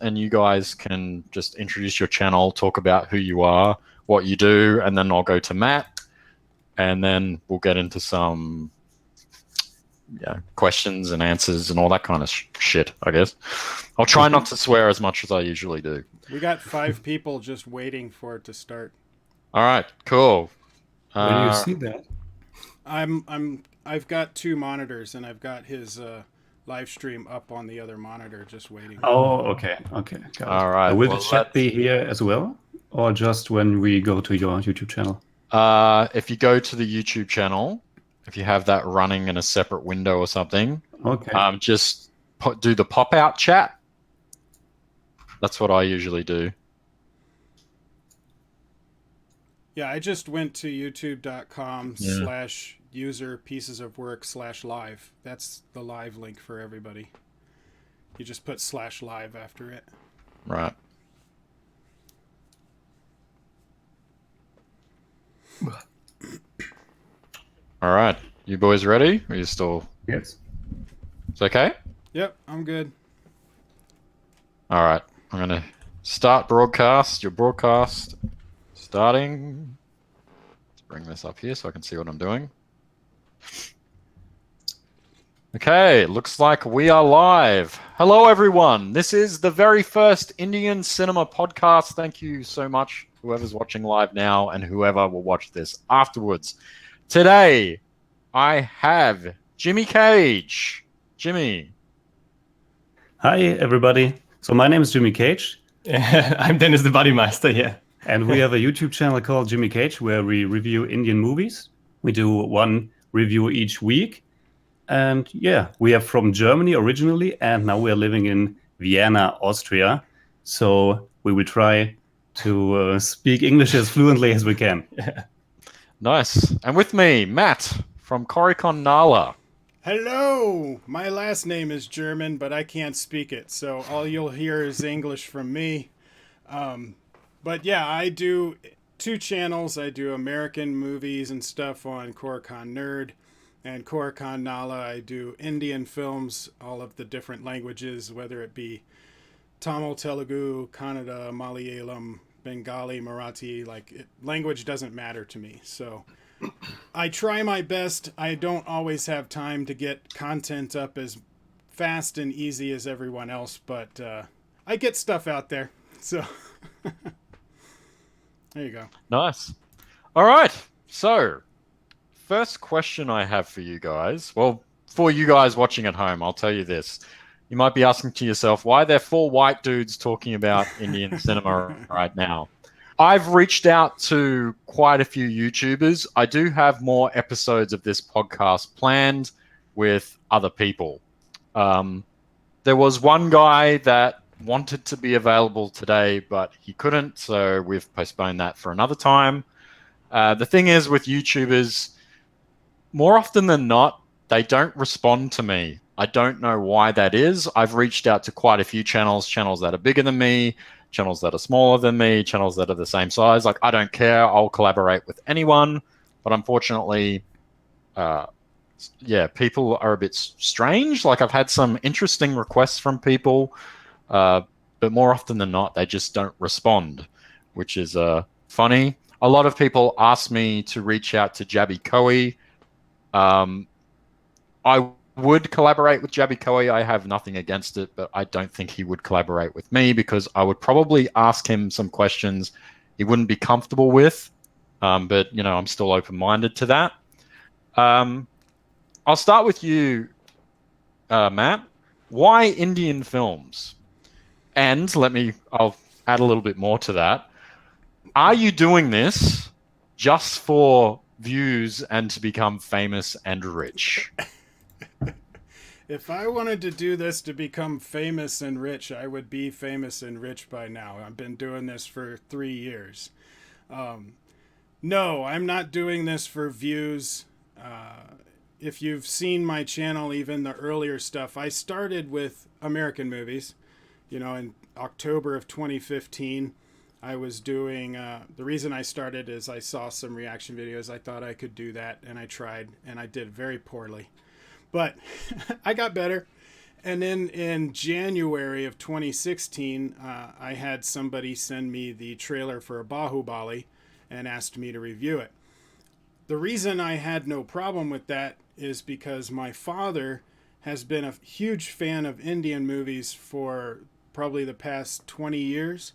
and you guys can just introduce your channel, talk about who you are, what you do, and then I'll go to Matt, and then we'll get into some questions and answers and all that kind of shit, I guess. I'll try not to swear as much as I usually do. We got 5 people just waiting for it to start. All right, cool. Where do you Uh, see that? I've got 2 monitors and I've got his live stream up on the other monitor just waiting. Oh, okay, okay, got it. all right. Will the Well, chat be here as well, or just when we go to your YouTube channel? if you go to the YouTube channel, if you have that running in a separate window or something, Okay. just do the pop-out chat. That's what I usually do. Yeah, I just went to youtube.com Yeah. slash user pieces of work slash live. That's the live link for everybody. You just put slash live after it. Right. All right. You boys ready? Are you still... Yes. It's okay? Yep, I'm good. All right. I'm going to start broadcast. Your broadcast starting. Let's bring this up here so I can see what I'm doing. Okay, looks like we are live. Hello, everyone. This is the very first Indian cinema podcast. Thank you so much, whoever's watching live now and whoever will watch this afterwards. Today, I have Jimmy Cage. Jimmy. Hi, everybody. So my name is Jimmy Cage, I'm Dennis the Bodymeister, yeah. and we have a YouTube channel called Jimmy Cage where we review Indian movies. We do one review each week. And yeah, we are from Germany originally, and now we are living in Vienna, Austria. So we will try to speak English as fluently as we can. Nice. And with me, Matt from Koricon Nala. Hello! My last name is German, but I can't speak it, so all you'll hear is English from me. But yeah, I do 2 channels. I do American movies and stuff on Koricon Nerd, and Koricon Nala. I do Indian films, all of the different languages, whether it be Tamil, Telugu, Kannada, Malayalam, Bengali, Marathi. Language doesn't matter to me. So I try my best. I don't always have time to get content up as fast and easy as everyone else, but I get stuff out there. So there you go. Nice. All right. So, first question I have for you guys. Well, for you guys watching at home, I'll tell you this. You might be asking to yourself, why are there 4 white dudes talking about Indian cinema right now? I've reached out to quite a few YouTubers. I do have more episodes of this podcast planned with other people. There was one guy that wanted to be available today, but he couldn't, so we've postponed that for another time. The thing is with YouTubers, more often than not, they don't respond to me. I don't know why that is. I've reached out to quite a few channels that are bigger than me, channels that are smaller than me, channels that are the same size. Like, I don't care. I'll collaborate with anyone. But unfortunately, people are a bit strange. Like, I've had some interesting requests from people, but more often than not, they just don't respond, which is funny. A lot of people ask me to reach out to Jabby Coe. I would collaborate with Jabby Coe. I have nothing against it, but I don't think he would collaborate with me because I would probably ask him some questions he wouldn't be comfortable with. But, I'm still open-minded to that. I'll start with you, Matt. Why Indian films? And I'll add a little bit more to that. Are you doing this just for views and to become famous and rich? If I wanted to do this to become famous and rich, I would be famous and rich by now. I've been doing this for 3 years. No, I'm not doing this for views. If you've seen my channel, even the earlier stuff, I started with American movies. In October of 2015, I was doing. The reason I started is I saw some reaction videos. I thought I could do that, and I tried, and I did very poorly. But I got better. And then in January of 2016, I had somebody send me the trailer for Bahubali and asked me to review it. The reason I had no problem with that is because my father has been a huge fan of Indian movies for probably the past 20 years.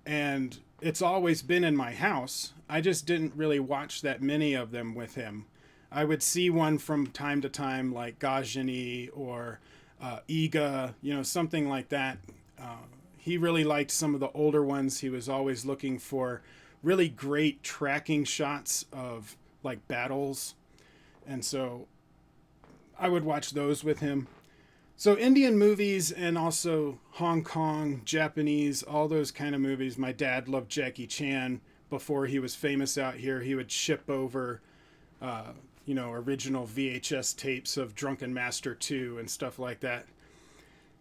And it's always been in my house. I just didn't really watch that many of them with him. I would see one from time to time, like Gajini or Iga, something like that. He really liked some of the older ones. He was always looking for really great tracking shots of like battles. And so I would watch those with him. So Indian movies and also Hong Kong, Japanese, all those kind of movies. My dad loved Jackie Chan before he was famous out here. He would ship over, original VHS tapes of Drunken Master 2 and stuff like that.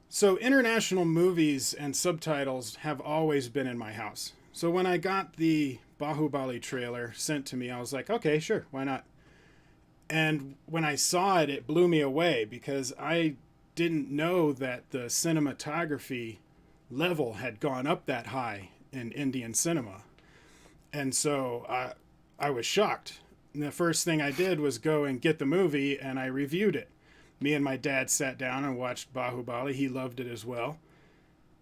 So international movies and subtitles have always been in my house. So when I got the Bahubali trailer sent to me, I was like, okay, sure, why not? And when I saw it, it blew me away because I didn't know that the cinematography level had gone up that high in Indian cinema. And so I was shocked. And the first thing I did was go and get the movie and I reviewed it. Me and my dad sat down and watched Bahubali. He loved it as well.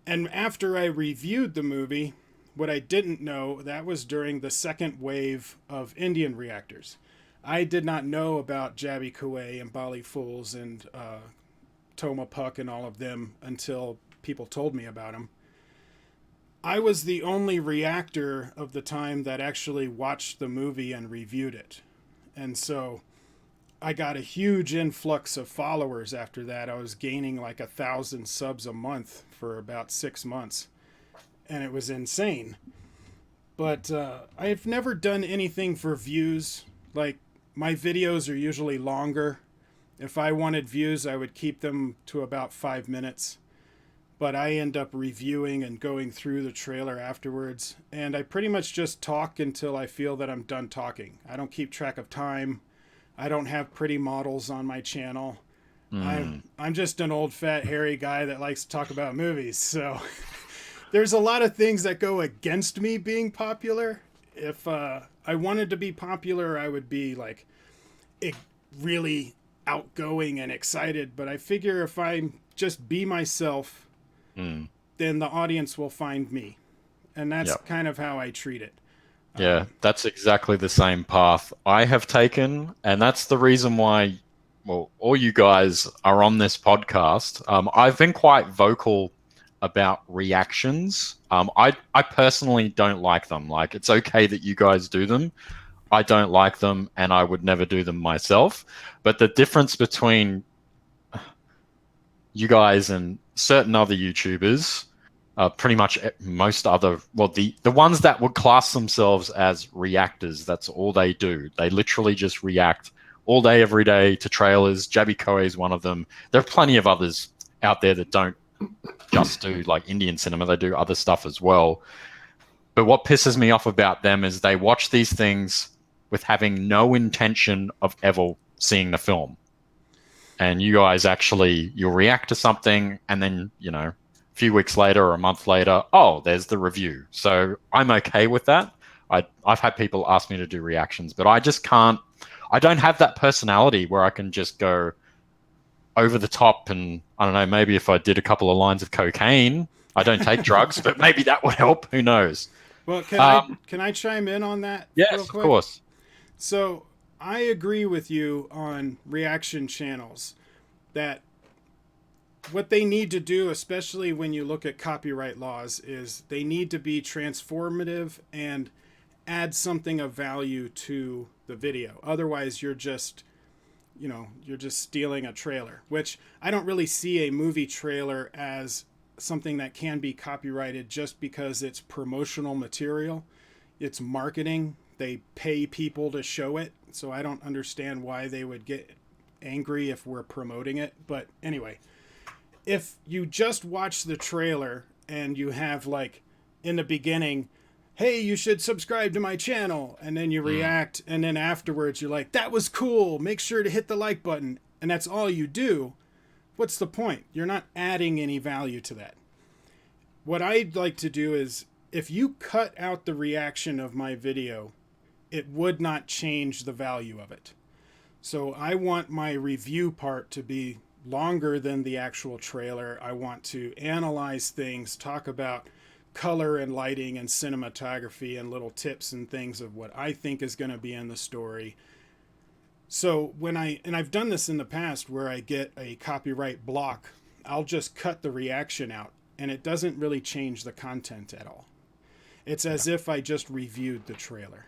And after I reviewed the movie, what I didn't know, that was during the second wave of Indian reactors. I did not know about Jabby Kuwait and Bali Fools and Toma Puck and all of them until people told me about them. I was the only reactor of the time that actually watched the movie and reviewed it. And so I got a huge influx of followers after that. I was gaining like 1,000 subs a month for about 6 months. And it was insane. But I've never done anything for views. Like, my videos are usually longer. If I wanted views, I would keep them to about 5 minutes. But I end up reviewing and going through the trailer afterwards. And I pretty much just talk until I feel that I'm done talking. I don't keep track of time. I don't have pretty models on my channel. I'm just an old, fat, hairy guy that likes to talk about movies. So there's a lot of things that go against me being popular. If I wanted to be popular, I would be like really outgoing and excited. But I figure if I just be myself, then the audience will find me. And that's kind of how I treat it. Yeah, that's exactly the same path I have taken. And that's the reason why, well, all you guys are on this podcast. I've been quite vocal about reactions. I personally don't like them. Like, it's okay that you guys do them. I don't like them, and I would never do them myself. But the difference between you guys and certain other YouTubers, pretty much most other, well, the ones that would class themselves as reactors, that's all they do. They literally just react all day, every day to trailers. Jabby Koei is one of them. There are plenty of others out there that don't just do like Indian cinema. They do other stuff as well. But what pisses me off about them is they watch these things with having no intention of ever seeing the film. And you guys actually, you'll react to something and then, a few weeks later or a month later, oh, there's the review. So I'm okay with that. I've had people ask me to do reactions, but I just can't. I don't have that personality where I can just go over the top and, I don't know, maybe if I did a couple of lines of cocaine. I don't take drugs, but maybe that would help. Who knows? Well, can I chime in on that yes, real quick? Of course. So I agree with you on reaction channels that what they need to do, especially when you look at copyright laws, is they need to be transformative and add something of value to the video. Otherwise, you're just stealing a trailer, which I don't really see a movie trailer as something that can be copyrighted just because it's promotional material. It's marketing. They pay people to show it. So I don't understand why they would get angry if we're promoting it. But anyway, if you just watch the trailer and you have like in the beginning, hey, you should subscribe to my channel, and then you react, and then afterwards you're like, that was cool, make sure to hit the like button, and that's all you do, what's the point? You're not adding any value to that. What I'd like to do is, if you cut out the reaction of my video, it would not change the value of it. So I want my review part to be longer than the actual trailer. I want to analyze things, talk about color and lighting and cinematography and little tips and things of what I think is going to be in the story. So and I've done this in the past where I get a copyright block, I'll just cut the reaction out and it doesn't really change the content at all. It's as if I just reviewed the trailer.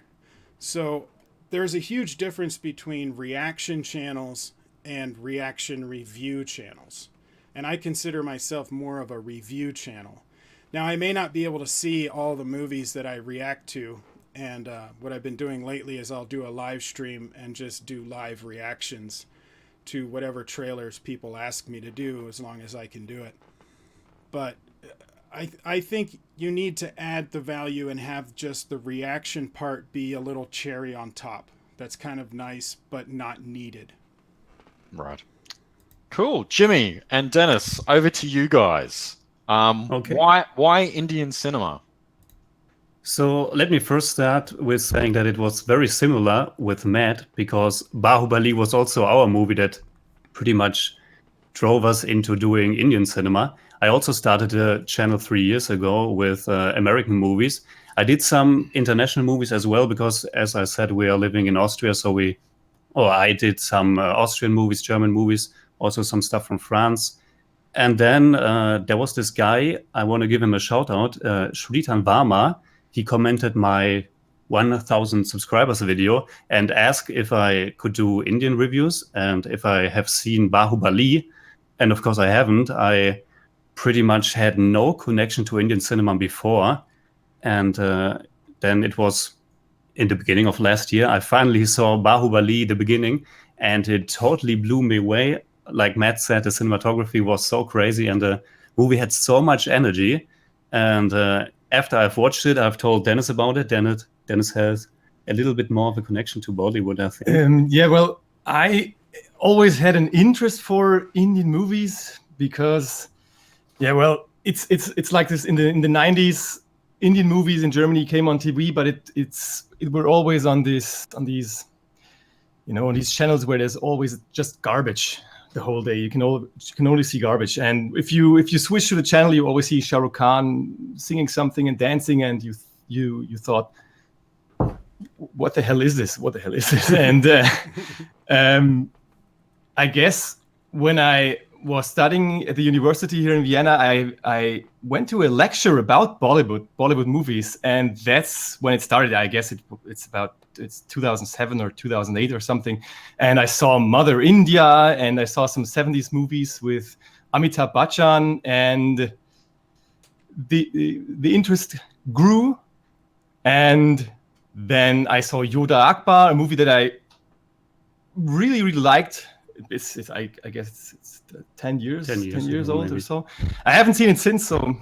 So there's a huge difference between reaction channels and reaction review channels. And I consider myself more of a review channel. Now, I may not be able to see all the movies that I react to. And what I've been doing lately is I'll do a live stream and just do live reactions to whatever trailers people ask me to do, as long as I can do it. But I think you need to add the value and have just the reaction part be a little cherry on top. That's kind of nice, but not needed. Right. Cool. Jimmy and Dennis, over to you guys. Okay. Why Indian cinema? So let me first start with saying that it was very similar with Matt, because Bahubali was also our movie that pretty much drove us into doing Indian cinema. I also started a channel 3 years ago with American movies. I did some international movies as well, because as I said, we are living in Austria. So I did some Austrian movies, German movies, also some stuff from France. And then there was this guy, I want to give him a shout out, Shritan Varma. He commented my 1,000 subscribers video and asked if I could do Indian reviews and if I have seen Bahubali. And of course I haven't. I pretty much had no connection to Indian cinema before. And then it was in the beginning of last year, I finally saw Bahubali, the beginning, and it totally blew me away. Like Matt said, the cinematography was so crazy and the movie had so much energy. And after I've watched it, I've told Dennis about it. Dennis has a little bit more of a connection to Bollywood, I think. Yeah, well, I always had an interest for Indian movies because, yeah, well, it's like this in the 90s. Indian movies in Germany came on TV, but it were always on these on these channels where there's always just garbage the whole day. You can only see garbage, and if you switch to the channel, you always see Shah Rukh Khan singing something and dancing, and you thought, what the hell is this? What the hell is this? And I guess when I was studying at the university here in Vienna, I went to a lecture about Bollywood movies, and that's when it started. I guess it's 2007 or 2008 or something. And I saw Mother India, and I saw some 70s movies with Amitabh Bachchan, and the interest grew. And then I saw Yoda Akbar, a movie that I really, really liked. I guess it's 10 years old maybe. Or so. I haven't seen it since, so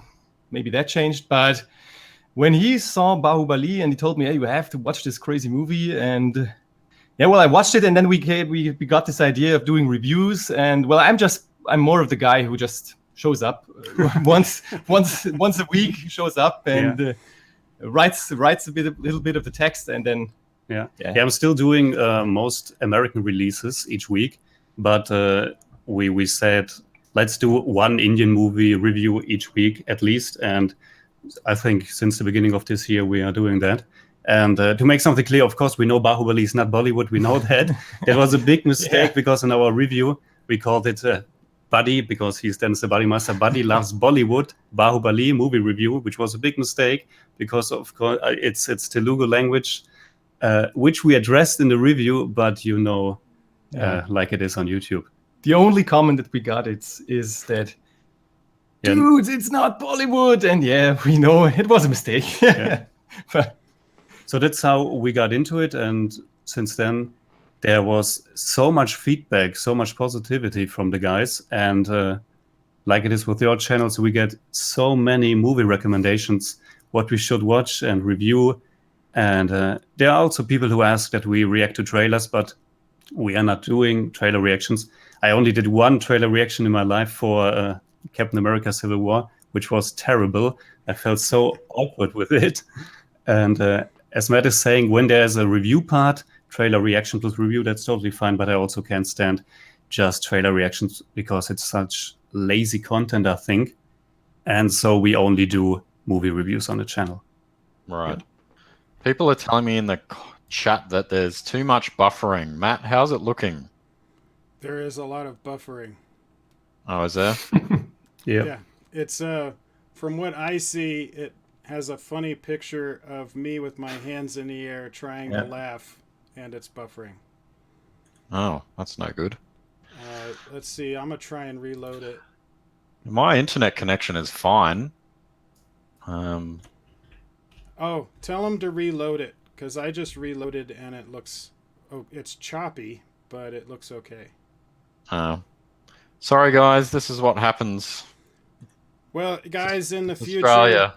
maybe that changed. But when he saw Bahubali and he told me, hey, you have to watch this crazy movie. And yeah, well, I watched it, and then we got this idea of doing reviews. And well, I'm more of the guy who just shows up once a week, shows up and writes a little bit of the text, and then yeah. I'm still doing most American releases each week, but we said let's do one Indian movie review each week at least, and I think since the beginning of this year we are doing that. And to make something clear, of course, we know Bahubali is not Bollywood. We know that. That was a big mistake because in our review we called it Buddy, because he's Dennis the Buddy Master. Buddy loves Bollywood, Bahubali movie review, which was a big mistake because of course it's Telugu language, which we addressed in the review, but like it is on YouTube. The only comment that we got is that, dudes, it's not Bollywood, and yeah, we know it was a mistake. So that's how we got into it, and since then there was so much feedback, so much positivity from the guys, and like it is with your channels, we get so many movie recommendations, what we should watch and review. And there are also people who ask that we react to trailers, but we are not doing trailer reactions. I only did one trailer reaction in my life for Captain America: Civil War, which was terrible. I felt so awkward with it. And as Matt is saying, when there's a review part, trailer reaction plus review, that's totally fine. But I also can't stand just trailer reactions because it's such lazy content, I think. And so we only do movie reviews on the channel. Right. People are telling me in the chat that there's too much buffering. Matt, how's it looking? There is a lot of buffering. Oh, is there? Yeah. It's from what I see, it has a funny picture of me with my hands in the air trying to laugh, and it's buffering. Oh, that's no good. Let's see. I'm gonna try and reload it. My internet connection is fine. Oh, tell them to reload it, because I just reloaded and it looks... Oh, it's choppy, but it looks okay. Sorry, guys. This is what happens. Well, guys, in the future... Australia.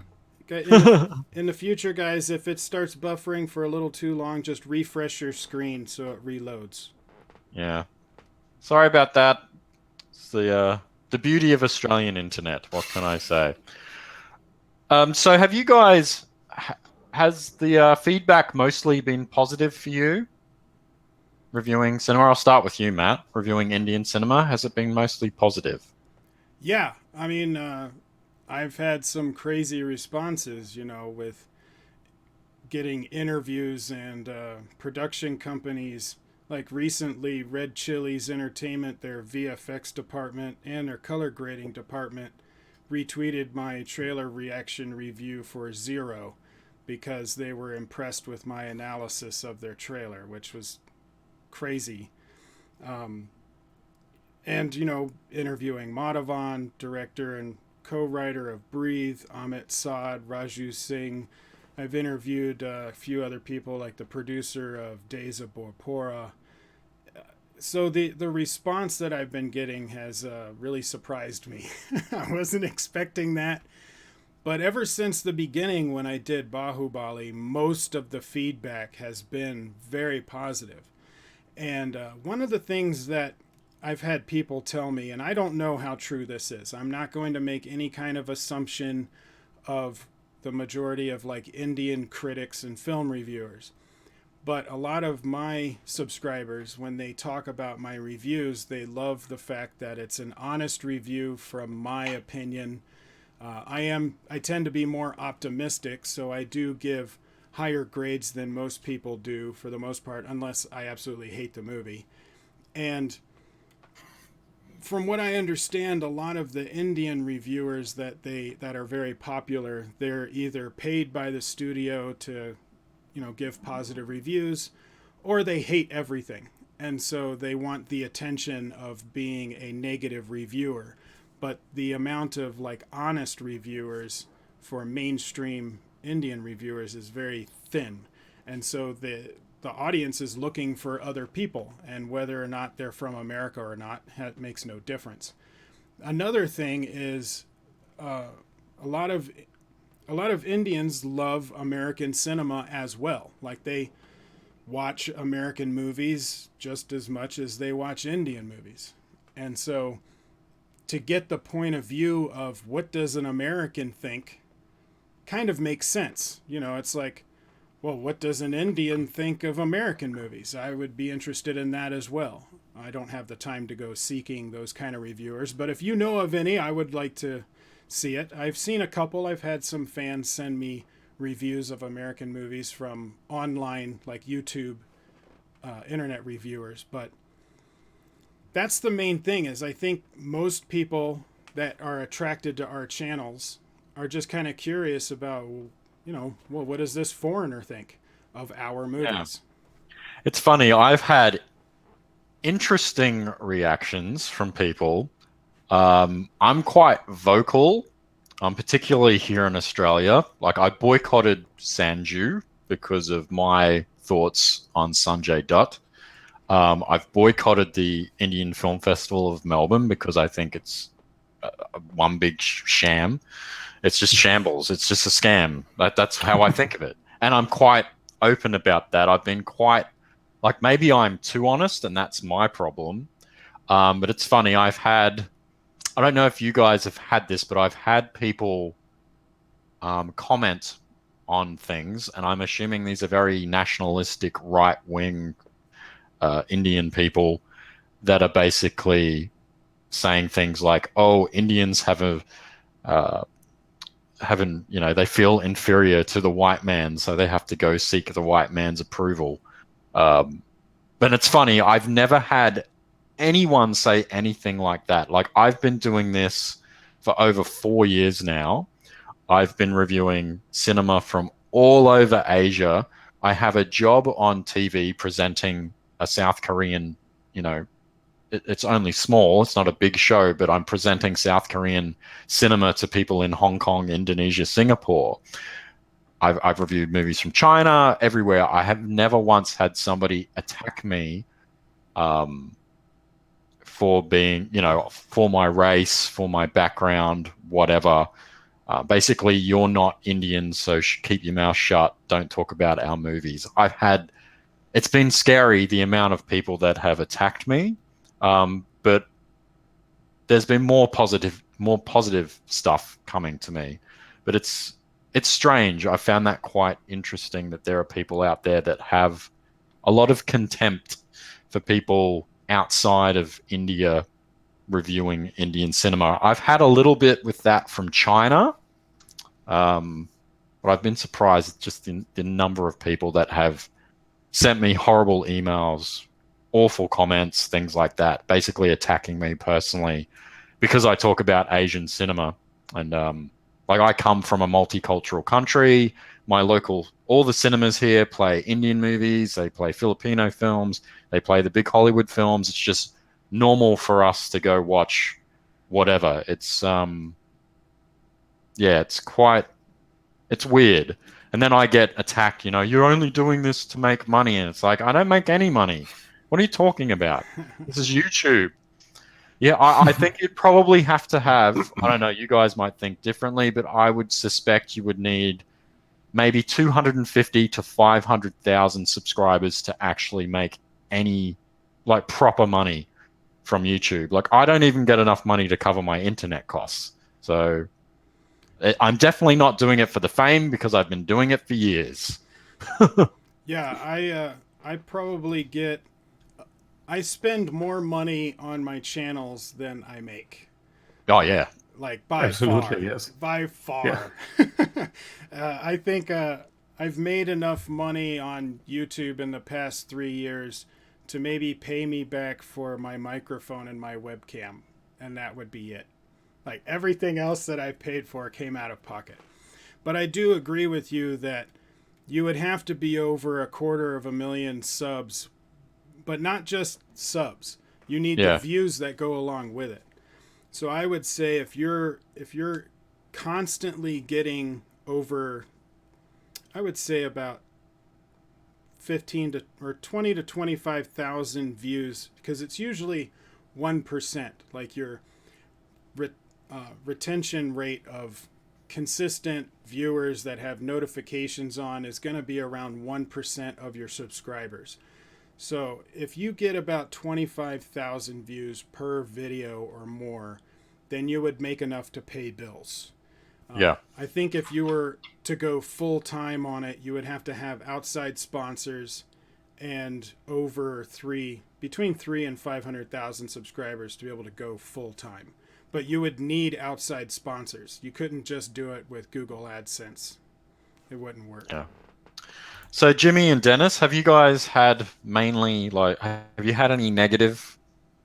In the future, guys, if it starts buffering for a little too long, just refresh your screen so it reloads. Yeah. Sorry about that. It's the beauty of Australian internet. What can I say? So have you guys... Has the feedback mostly been positive for you? Reviewing cinema? I'll start with you, Matt. Reviewing Indian cinema. Has it been mostly positive? Yeah. I mean, I've had some crazy responses, you know, with getting interviews and production companies. Like recently, Red Chili's Entertainment, their VFX department and their color grading department retweeted my trailer reaction review for Zero because they were impressed with my analysis of their trailer, which was crazy. And, you know, interviewing Madhavan, director and co-writer of Breathe, Amit Saad, Raju Singh. I've interviewed a few other people, like the producer of Days of Borpora. So the response that I've been getting has really surprised me. I wasn't expecting that. But ever since the beginning when I did Bahubali, most of the feedback has been very positive. And one of the things that I've had people tell me, and I don't know how true this is, I'm not going to make any kind of assumption of the majority of like Indian critics and film reviewers. But a lot of my subscribers, when they talk about my reviews, they love the fact that it's an honest review from my opinion. I tend to be more optimistic, so I do give higher grades than most people do for the most part, unless I absolutely hate the movie. And from what I understand, a lot of the Indian reviewers that are very popular, they're either paid by the studio to, you know, give positive reviews, or they hate everything. And so they want the attention of being a negative reviewer. But the amount of like honest reviewers for mainstream Indian reviewers is very thin. And so the audience is looking for other people, and whether or not they're from America or not makes no difference. Another thing is a lot of Indians love American cinema as well. Like they watch American movies just as much as they watch Indian movies. And so to get the point of view of what does an American think kind of makes sense. You know, it's like, well, what does an Indian think of American movies? I would be interested in that as well. I don't have the time to go seeking those kind of reviewers, but if you know of any, I would like to see it. I've seen a couple. I've had some fans send me reviews of American movies from online, like YouTube, internet reviewers. But that's the main thing, is I think most people that are attracted to our channels are just kind of curious about, you know, well, what does this foreigner think of our movies? Yeah. It's funny. I've had interesting reactions from people. I'm quite vocal, particularly here in Australia. Like I boycotted Sanju because of my thoughts on Sanjay Dutt. I've boycotted the Indian Film Festival of Melbourne because I think it's one big sham. It's just shambles. It's just a scam. That's how I think of it. And I'm quite open about that. I've been quite, like, maybe I'm too honest and that's my problem. But it's funny. I don't know if you guys have had this, but I've had people comment on things, and I'm assuming these are very nationalistic, right-wing Indian people that are basically saying things like, "Oh, Indians haven't, they feel inferior to the white man, so they have to go seek the white man's approval." Um, but it's funny. I've never had anyone say anything like that. Like, I've been doing this for over 4 years now. I've been reviewing cinema from all over Asia. I have a job on TV presenting a South Korean, it's only small, it's not a big show, but I'm presenting South Korean cinema to people in Hong Kong, Indonesia, Singapore. I've reviewed movies from China, everywhere. I have never once had somebody attack me for being, for my race, for my background, whatever. Basically, you're not Indian, so keep your mouth shut. Don't talk about our movies. It's been scary, the amount of people that have attacked me. But there's been more positive stuff coming to me. But it's strange. I found that quite interesting that there are people out there that have a lot of contempt for people outside of India reviewing Indian cinema. I've had a little bit with that from China, but I've been surprised just in the number of people that have sent me horrible emails, awful comments, things like that, basically attacking me personally because I talk about Asian cinema. And like, I come from a multicultural country. All the cinemas here play Indian movies, they play Filipino films, they play the big Hollywood films. It's just normal for us to go watch whatever. It's it's weird. And then I get attacked, you're only doing this to make money. And it's like, I don't make any money. What are you talking about? This is YouTube. Yeah, I think you'd probably have to have, I don't know, you guys might think differently, but I would suspect you would need maybe 250 to 500,000 subscribers to actually make any like proper money from YouTube. Like, I don't even get enough money to cover my internet costs. So I'm definitely not doing it for the fame because I've been doing it for years. Yeah, I probably I spend more money on my channels than I make. Oh, yeah. Like, by Absolutely, far. yes. By far. Yeah. I think I've made enough money on YouTube in the past 3 years to maybe pay me back for my microphone and my webcam, and that would be it. Like, everything else that I paid for came out of pocket. But I do agree with you that you would have to be over 250,000 subs, but not just subs. You need the views that go along with it. So I would say if you're constantly getting over, I would say about 20 to 25,000 views, because it's usually 1%. Like, your retention rate of consistent viewers that have notifications on is going to be around 1% of your subscribers. So if you get about 25,000 views per video or more, then you would make enough to pay bills. Yeah. I think if you were to go full time on it, you would have to have outside sponsors and between 3 and 500,000 subscribers to be able to go full time. But you would need outside sponsors. You couldn't just do it with Google AdSense. It wouldn't work. Yeah. So Jimmy and Dennis, have you guys had have you had any negative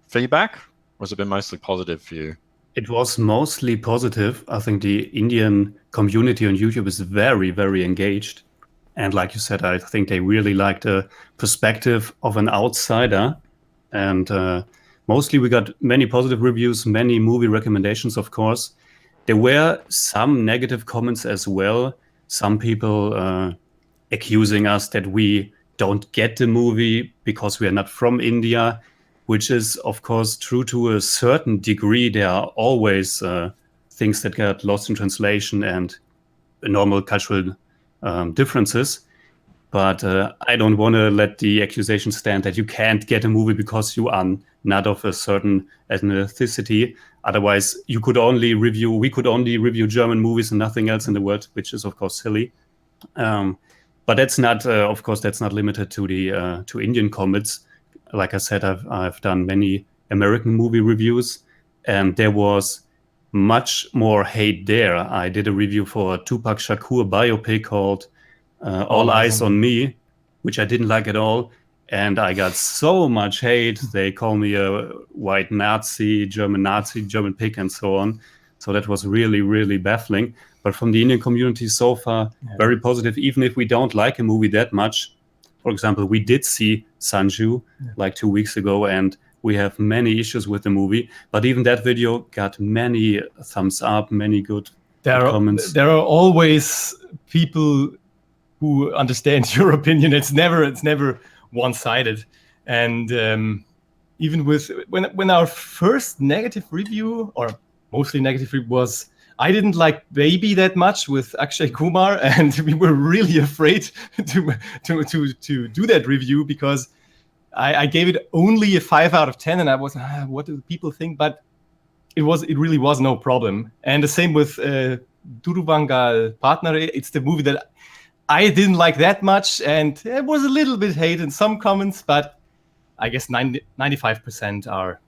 feedback? Or has it been mostly positive for you? It was mostly positive. I think the Indian community on YouTube is very, very engaged. And like you said, I think they really like the perspective of an outsider. And mostly we got many positive reviews, many movie recommendations, of course. There were some negative comments as well. Some people accusing us that we don't get the movie because we are not from India, which is, of course, true to a certain degree. There are always things that get lost in translation and normal cultural differences. But I don't want to let the accusation stand that you can't get a movie because you are not of a certain ethnicity. Otherwise, we could only review German movies and nothing else in the world, which is of course silly. But that's not, of course, that's not limited to the to Indian comics. Like I said, I've done many American movie reviews, and there was much more hate there. I did a review for a Tupac Shakur biopic called All Eyes on Me, which I didn't like at all. And I got so much hate. They call me a white Nazi, German pig, and so on. So that was really, really baffling. But from the Indian community so far, very positive, even if we don't like a movie that much. For example, we did see Sanju like 2 weeks ago, and we have many issues with the movie. But even that video got many thumbs up, many good comments. There are always people who understand your opinion. It's never one-sided. And even with when our first negative review, or mostly negative review, was, I didn't like Baby that much with Akshay Kumar, and we were really afraid to do that review because I gave it only a 5 out of 10, and I was, what do people think? But it really was no problem. And the same with Duruvangal Partnere. It's the movie that I didn't like that much, and it was a little bit hate in some comments, but I guess 95% are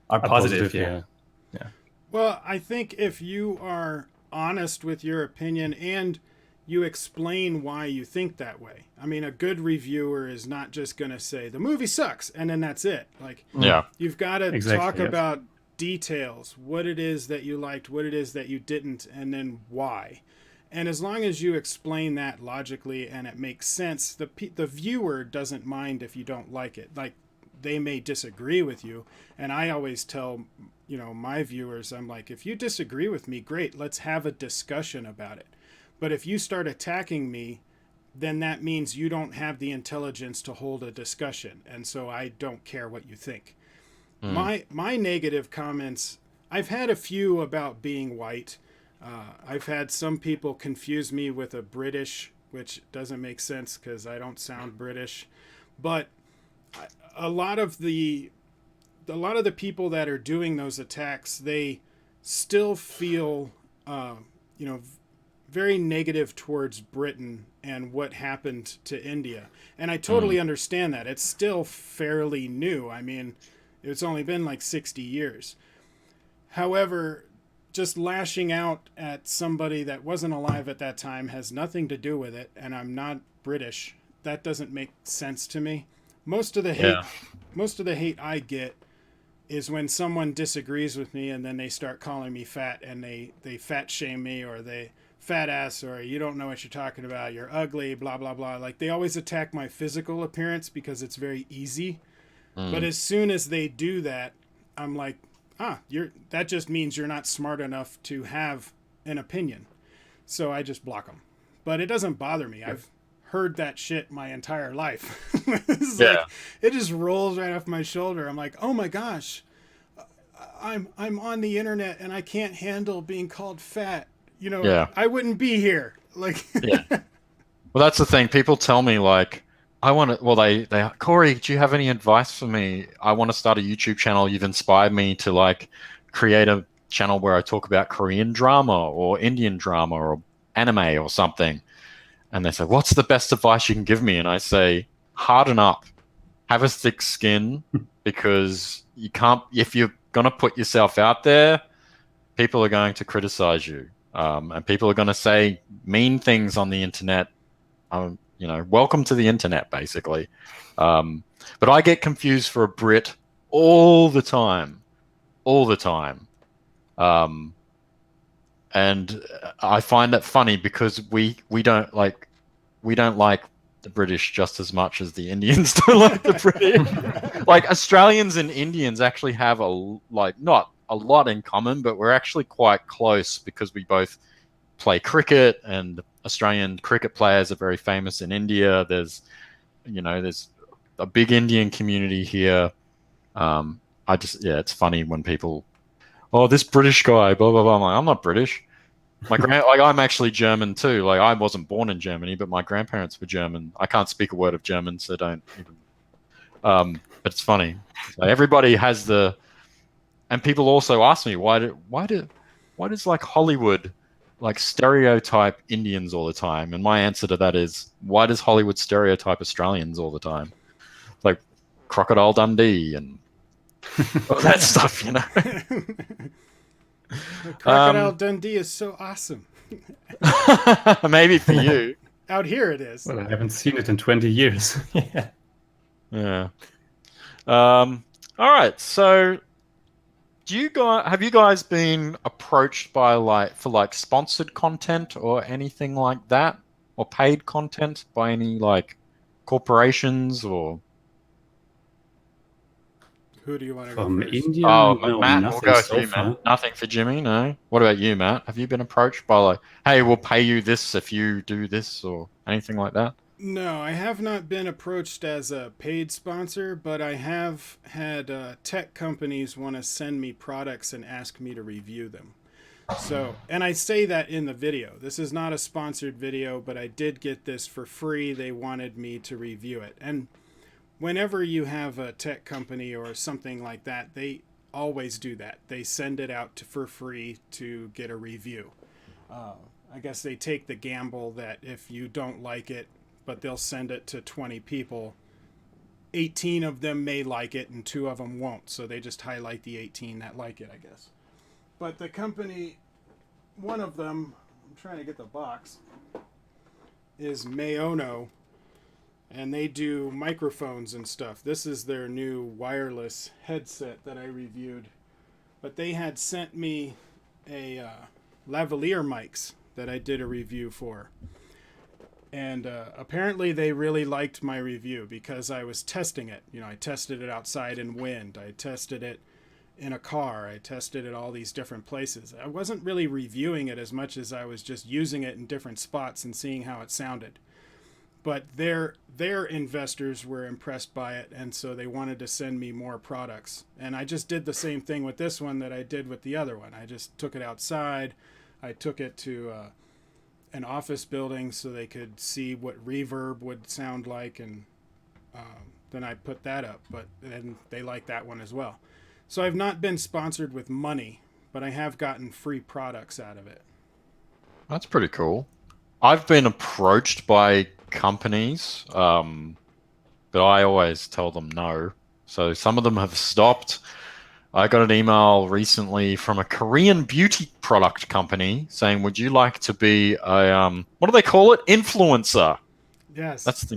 positive. Yeah. Well, I think if you are honest with your opinion and you explain why you think that way. I mean, a good reviewer is not just going to say the movie sucks and then that's it. Like, you've got to talk about details, what it is that you liked, what it is that you didn't, and then why. And as long as you explain that logically and it makes sense, the viewer doesn't mind if you don't like it. Like, they may disagree with you, and I always tell my viewers, I'm like, if you disagree with me, great, let's have a discussion about it. But if you start attacking me, then that means you don't have the intelligence to hold a discussion, and so I don't care what you think. My negative comments, I've had a few about being white. I've had some people confuse me with a British, which doesn't make sense because I don't sound British. But a lot of the people that are doing those attacks, they still feel, very negative towards Britain and what happened to India. And I totally understand that. It's still fairly new. I mean, it's only been like 60 years. However, just lashing out at somebody that wasn't alive at that time has nothing to do with it, and I'm not British. That doesn't make sense to me. Most of the hate I get is when someone disagrees with me and then they start calling me fat, and they fat shame me, or they fat ass, or you don't know what you're talking about, you're ugly, blah blah blah. Like, they always attack my physical appearance because it's very easy. But as soon as they do that, I'm like, that just means you're not smart enough to have an opinion. So I just block them. But it doesn't bother me. I've heard that shit my entire life. Like, it just rolls right off my shoulder. I'm like, oh my gosh, I'm on the internet and I can't handle being called fat. I wouldn't be here. Like, well, that's the thing. People tell me, like, I want to, well, they, Corey, do you have any advice for me? I want to start a YouTube channel. You've inspired me to, like, create a channel where I talk about Korean drama or Indian drama or anime or something. And they say, what's the best advice you can give me? And I say, harden up, have a thick skin, because you can't, if you're going to put yourself out there, people are going to criticize you. And people are going to say mean things on the internet. Welcome to the internet, basically. But I get confused for a Brit all the time. And I find that funny because we don't like the British just as much as the Indians don't like the British. Like, Australians and Indians actually have not a lot in common, but we're actually quite close because we both play cricket, and Australian cricket players are very famous in India. There's a big Indian community here. It's funny when people, this British guy, blah blah blah. I'm like, I'm not British. Like I'm actually German too. Like I wasn't born in Germany, but my grandparents were German. I can't speak a word of German, so don't even. But it's funny. Like everybody has and people also ask me why does like Hollywood like stereotype Indians all the time? And my answer to that is why does Hollywood stereotype Australians all the time? Like Crocodile Dundee and all that stuff, you know. Crocodile Dundee is so awesome. Maybe for you. Out here it is. Well, I haven't seen it in 20 years. Yeah. Yeah. All right. So, have you guys been approached by like sponsored content or anything like that, or paid content by any like corporations or? Who do you want to go From first? India, Oh, no, Matt, we'll nothing go with so you, Matt. far. Nothing for Jimmy, no. What about you, Matt? Have you been approached by like, hey, we'll pay you this if you do this or anything like that? No, I have not been approached as a paid sponsor, but I have had tech companies want to send me products and ask me to review them. So, and I say that in the video. This is not a sponsored video, but I did get this for free. They wanted me to review it. And whenever you have a tech company or something like that, they always do that. They send it out for free to get a review. I guess they take the gamble that if you don't like it, but they'll send it to 20 people, 18 of them may like it and 2 of them won't. So they just highlight the 18 that like it, I guess. But the company, one of them, I'm trying to get the box, is Mayono, and they do microphones and stuff. This is their new wireless headset that I reviewed. But they had sent me a lavalier mics that I did a review for. And apparently they really liked my review because I was testing it. You know, I tested it outside in wind. I tested it in a car. I tested it all these different places. I wasn't really reviewing it as much as I was just using it in different spots and seeing how it sounded. But their investors were impressed by it, and so they wanted to send me more products. And I just did the same thing with this one that I did with the other one. I just took it outside. I took it to an office building so they could see what reverb would sound like, and then I put that up. But then they liked that one as well. So I've not been sponsored with money, but I have gotten free products out of it. That's pretty cool. I've been approached by companies, but I always tell them no. So some of them have stopped. I got an email recently from a Korean beauty product company saying, "Would you like to be a what do they call it? Influencer." Yes. That's the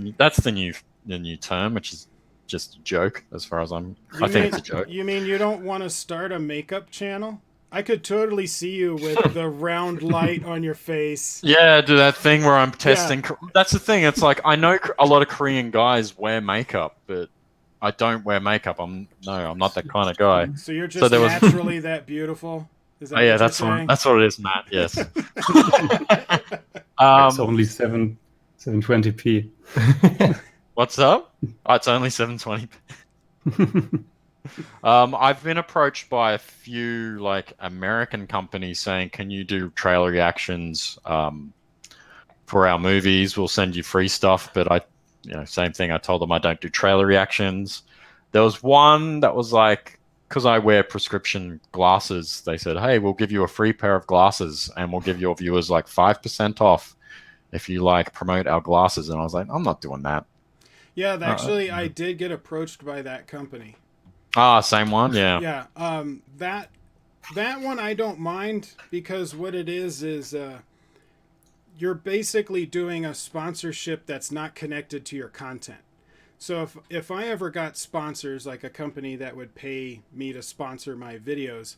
new term, which is just a joke as far as I think it's a joke. You mean you don't want to start a makeup channel? I could totally see you with the round light on your face. Yeah, do that thing where I'm testing. That's the thing. It's like I know a lot of Korean guys wear makeup, but I don't wear makeup. I'm not that kind of guy. So you're So just there was, naturally that beautiful? Is that oh yeah, what you're saying? that's what it is, Matt. Yes. It's only 720p. What's up? Oh, it's only 720. I've been approached by a few like American companies saying, "Can you do trailer reactions for our movies? We'll send you free stuff." But same thing. I told them I don't do trailer reactions. There was one that was like, because I wear prescription glasses, they said, "Hey, we'll give you a free pair of glasses, and we'll give your viewers like 5% off if you like promote our glasses." And I was like, "I'm not doing that." Yeah, actually, I did get approached by that company. Same one, yeah. Yeah, that one I don't mind because what it is you're basically doing a sponsorship that's not connected to your content. So if I ever got sponsors, like a company that would pay me to sponsor my videos,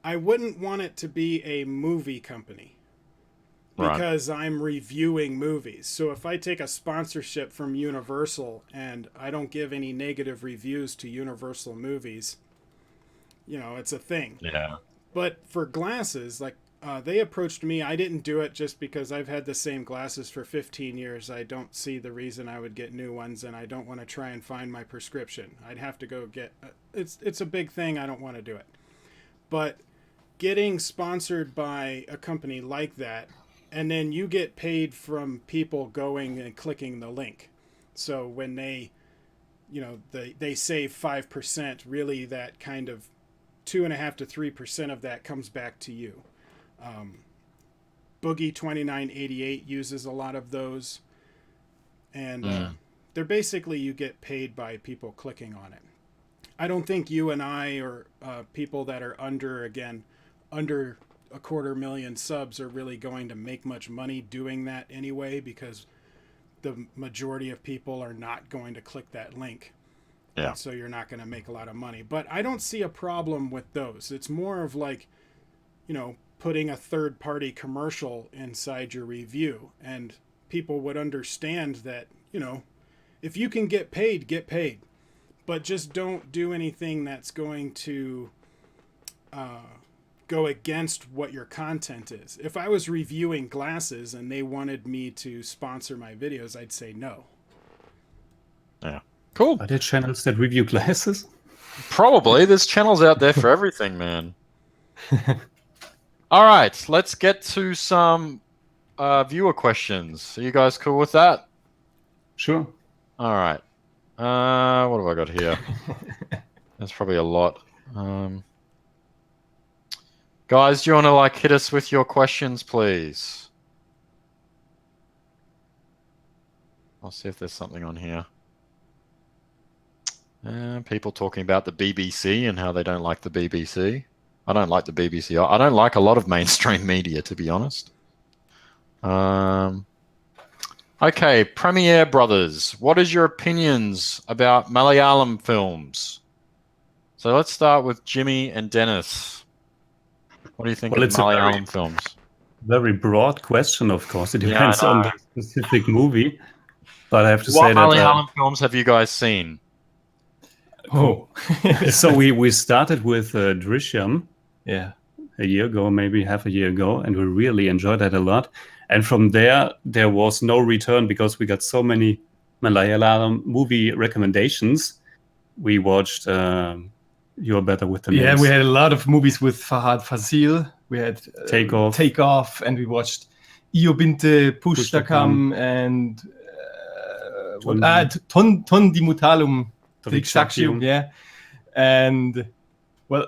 I wouldn't want it to be a movie company because I'm reviewing movies. So if I take a sponsorship from Universal and I don't give any negative reviews to Universal movies, it's a thing. Yeah. But for glasses, like they approached me. I didn't do it just because I've had the same glasses for 15 years. I don't see the reason I would get new ones, and I don't want to try and find my prescription. I'd have to go get. It's a big thing. I don't want to do it. But getting sponsored by a company like that, and then you get paid from people going and clicking the link. So when they, they save 5%, really that kind of 2.5 to 3% of that comes back to you. Boogie 2988 uses a lot of those, and they're basically, you get paid by people clicking on it. I don't think you and I, or people that are under 250,000 subs, are really going to make much money doing that anyway, because the majority of people are not going to click that link. Yeah. And so you're not going to make a lot of money. But I don't see a problem with those. It's more of like, putting a third-party commercial inside your review, and people would understand that, if you can get paid, get paid. But just don't do anything that's going to go against what your content is. If I was reviewing glasses and they wanted me to sponsor my videos, I'd say no. Yeah. Cool. Are there channels that review glasses? Probably. There's channels out there for everything, man. All right. Let's get to some viewer questions. Are you guys cool with that? Sure. All right. What have I got here? There's probably a lot. Guys, do you want to hit us with your questions, please? I'll see if there's something on here. People talking about the BBC and how they don't like the BBC. I don't like the BBC. I don't like a lot of mainstream media, to be honest. Okay, Premiere Brothers. What is your opinions about Malayalam films? So let's start with Jimmy and Dennis. What do you think of Malayalam films? Very broad question, of course. It depends I on know. the specific movie. But I have to What say Malayalam films have you guys seen? Oh, so we started with Drishyam yeah. a year ago, maybe half a year ago, and we really enjoyed that a lot. And from there was no return because we got so many Malayalam movie recommendations. We watched You're Better with the Names. Yeah, we had a lot of movies with Fahad Fazil. We had Take Off, and we watched Io Binte Pushtakam and Ton di Mutalum Triksaksium. Yeah, and well,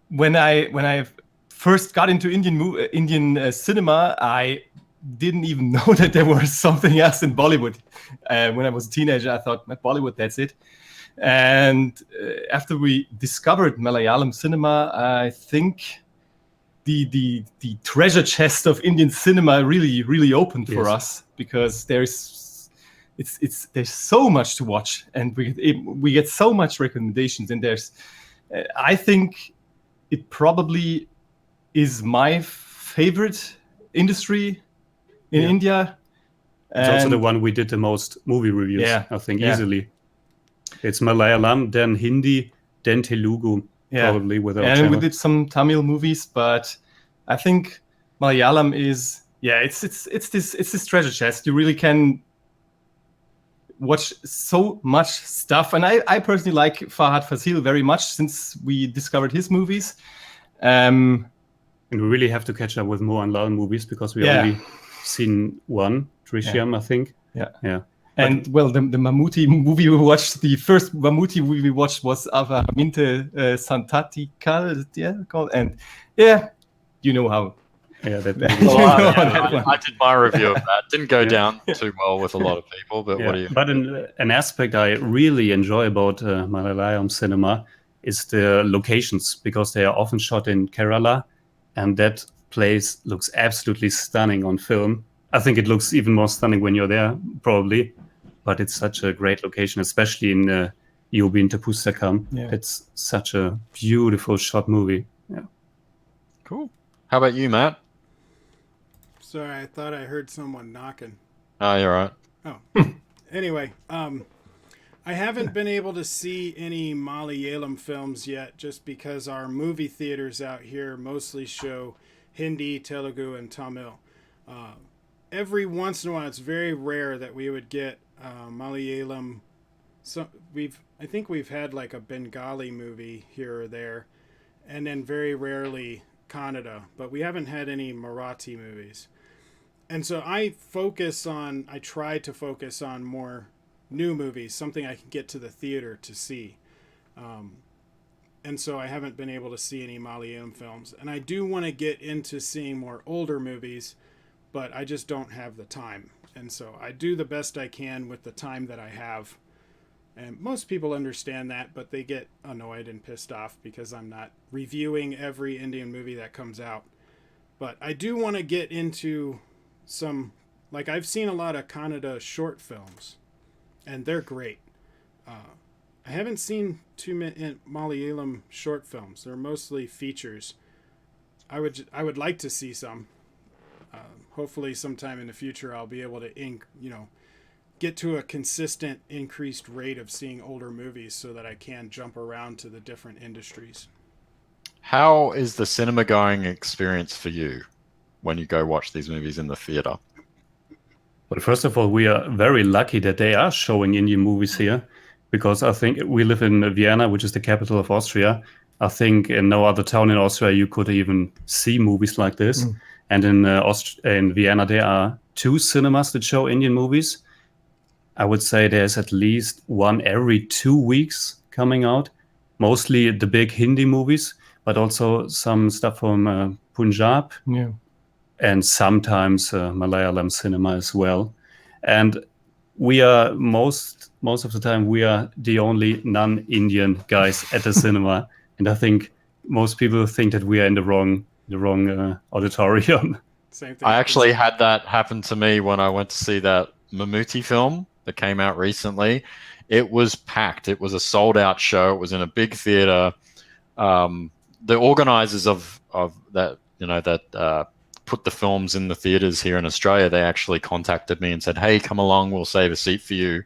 when I first got into Indian cinema, I didn't even know that there was something else in Bollywood. When I was a teenager, I thought, Bollywood, that's it. And after we discovered Malayalam cinema, I think the treasure chest of Indian cinema really opened for us, because there's so much to watch, and we get so much recommendations, and there's I think it probably is my favorite industry in India. It's also the one we did the most movie reviews, I think, easily. It's Malayalam, then Hindi, then Telugu, probably with our channel. And we did some Tamil movies, but I think Malayalam is it's this treasure chest. You really can watch so much stuff, and I personally like Fahad Fazil very much since we discovered his movies. And we really have to catch up with more Malayalam movies because we only seen one, Drishyam, I think. Yeah. And well, the Mammootty movie we watched, the first Mammootty movie we watched was Ava Minte Santatikal, called, and you know how. Yeah, I did my review of that. Didn't go down too well with a lot of people, but what do you? But an aspect I really enjoy about Malayalam cinema is the locations, because they are often shot in Kerala, and that place looks absolutely stunning on film. I think it looks even more stunning when you're there, probably. But it's such a great location, especially in Io Binte Pustakam. It's such a beautiful shot movie. Yeah. Cool. How about you, Matt? Sorry, I thought I heard someone knocking. Oh, you're right. Oh. Anyway, I haven't been able to see any Malayalam films yet, just because our movie theaters out here mostly show Hindi, Telugu, and Tamil. Every once in a while, it's very rare that we would get Malayalam. So I think we've had like a Bengali movie here or there, and then very rarely Kannada, but we haven't had any Marathi movies. And so I try to focus on more new movies, something I can get to the theater to see. Um, and so I haven't been able to see any Malayalam films. And I do want to get into seeing more older movies, but I just don't have the time. And so I do the best I can with the time that I have. And most people understand that, but they get annoyed and pissed off because I'm not reviewing every Indian movie that comes out. But I do want to get into some, like, I've seen a lot of Kannada short films, and they're great. I haven't seen too many Malayalam short films. They're mostly features. I would like to see some. Hopefully, sometime in the future, I'll be able to get to a consistent increased rate of seeing older movies so that I can jump around to the different industries. How is the cinema going experience for you when you go watch these movies in the theater? Well, first of all, we are very lucky that they are showing Indian movies here, because I think we live in Vienna, which is the capital of Austria. I think in no other town in Austria you could even see movies like this. And in Vienna, there are 2 cinemas that show Indian movies. I would say there's at least one every 2 weeks coming out, mostly the big Hindi movies, but also some stuff from Punjab. Yeah. And sometimes Malayalam cinema as well. And we are most of the time we are the only non-Indian guys at the cinema, and I think most people think that we are in the wrong auditorium. Same thing. I actually had that happen to me when I went to see that Mammootty film that came out recently. It was packed. It was a sold-out show. It was in a big theater. The organizers of that, that put the films in the theaters here in Australia, they actually contacted me and said, "Hey, come along, we'll save a seat for you."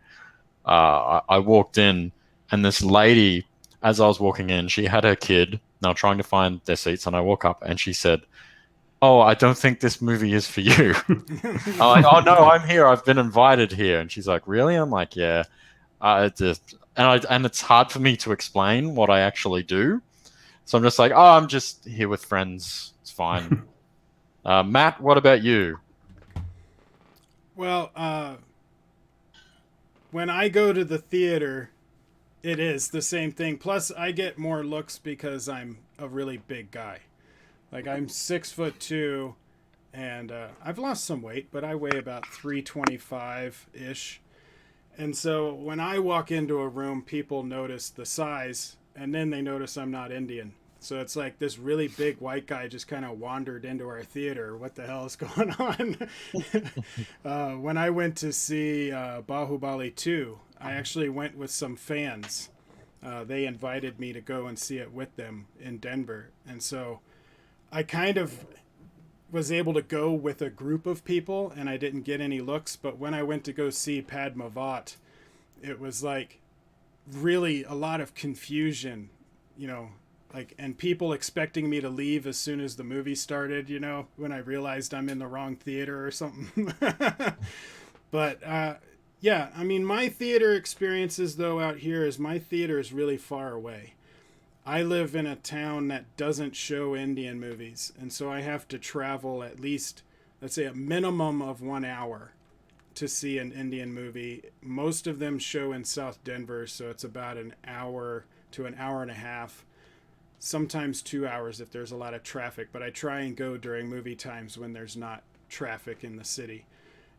I walked in, and this lady, as I was walking in, she had her kid. They were trying to find their seats, and I walk up, and she said, "Oh, I don't think this movie is for you." I'm like, "Oh no, I'm here. I've been invited here." And she's like, "Really?" I'm like, "Yeah." And it's hard for me to explain what I actually do, so I'm just like, "Oh, I'm just here with friends. It's fine." Matt, what about you? Well, when I go to the theater, it is the same thing. Plus, I get more looks because I'm a really big guy. Like, I'm 6'2", and I've lost some weight, but I weigh about 325 ish. And so when I walk into a room, people notice the size, and then they notice I'm not Indian. So it's like this really big white guy just kind of wandered into our theater. What the hell is going on? When I went to see Bahubali 2, I actually went with some fans. They invited me to go and see it with them in Denver. And so I kind of was able to go with a group of people, and I didn't get any looks. But when I went to go see Padmavat, it was like really a lot of confusion, and people expecting me to leave as soon as the movie started, when I realized I'm in the wrong theater or something. But yeah, I mean, my theater experiences though out here is my theater is really far away. I live in a town that doesn't show Indian movies, and so I have to travel at least, let's say, a minimum of 1 hour to see an Indian movie. Most of them show in South Denver, so it's about an hour to an hour and a half, sometimes 2 hours if there's a lot of traffic, but I try and go during movie times when there's not traffic in the city.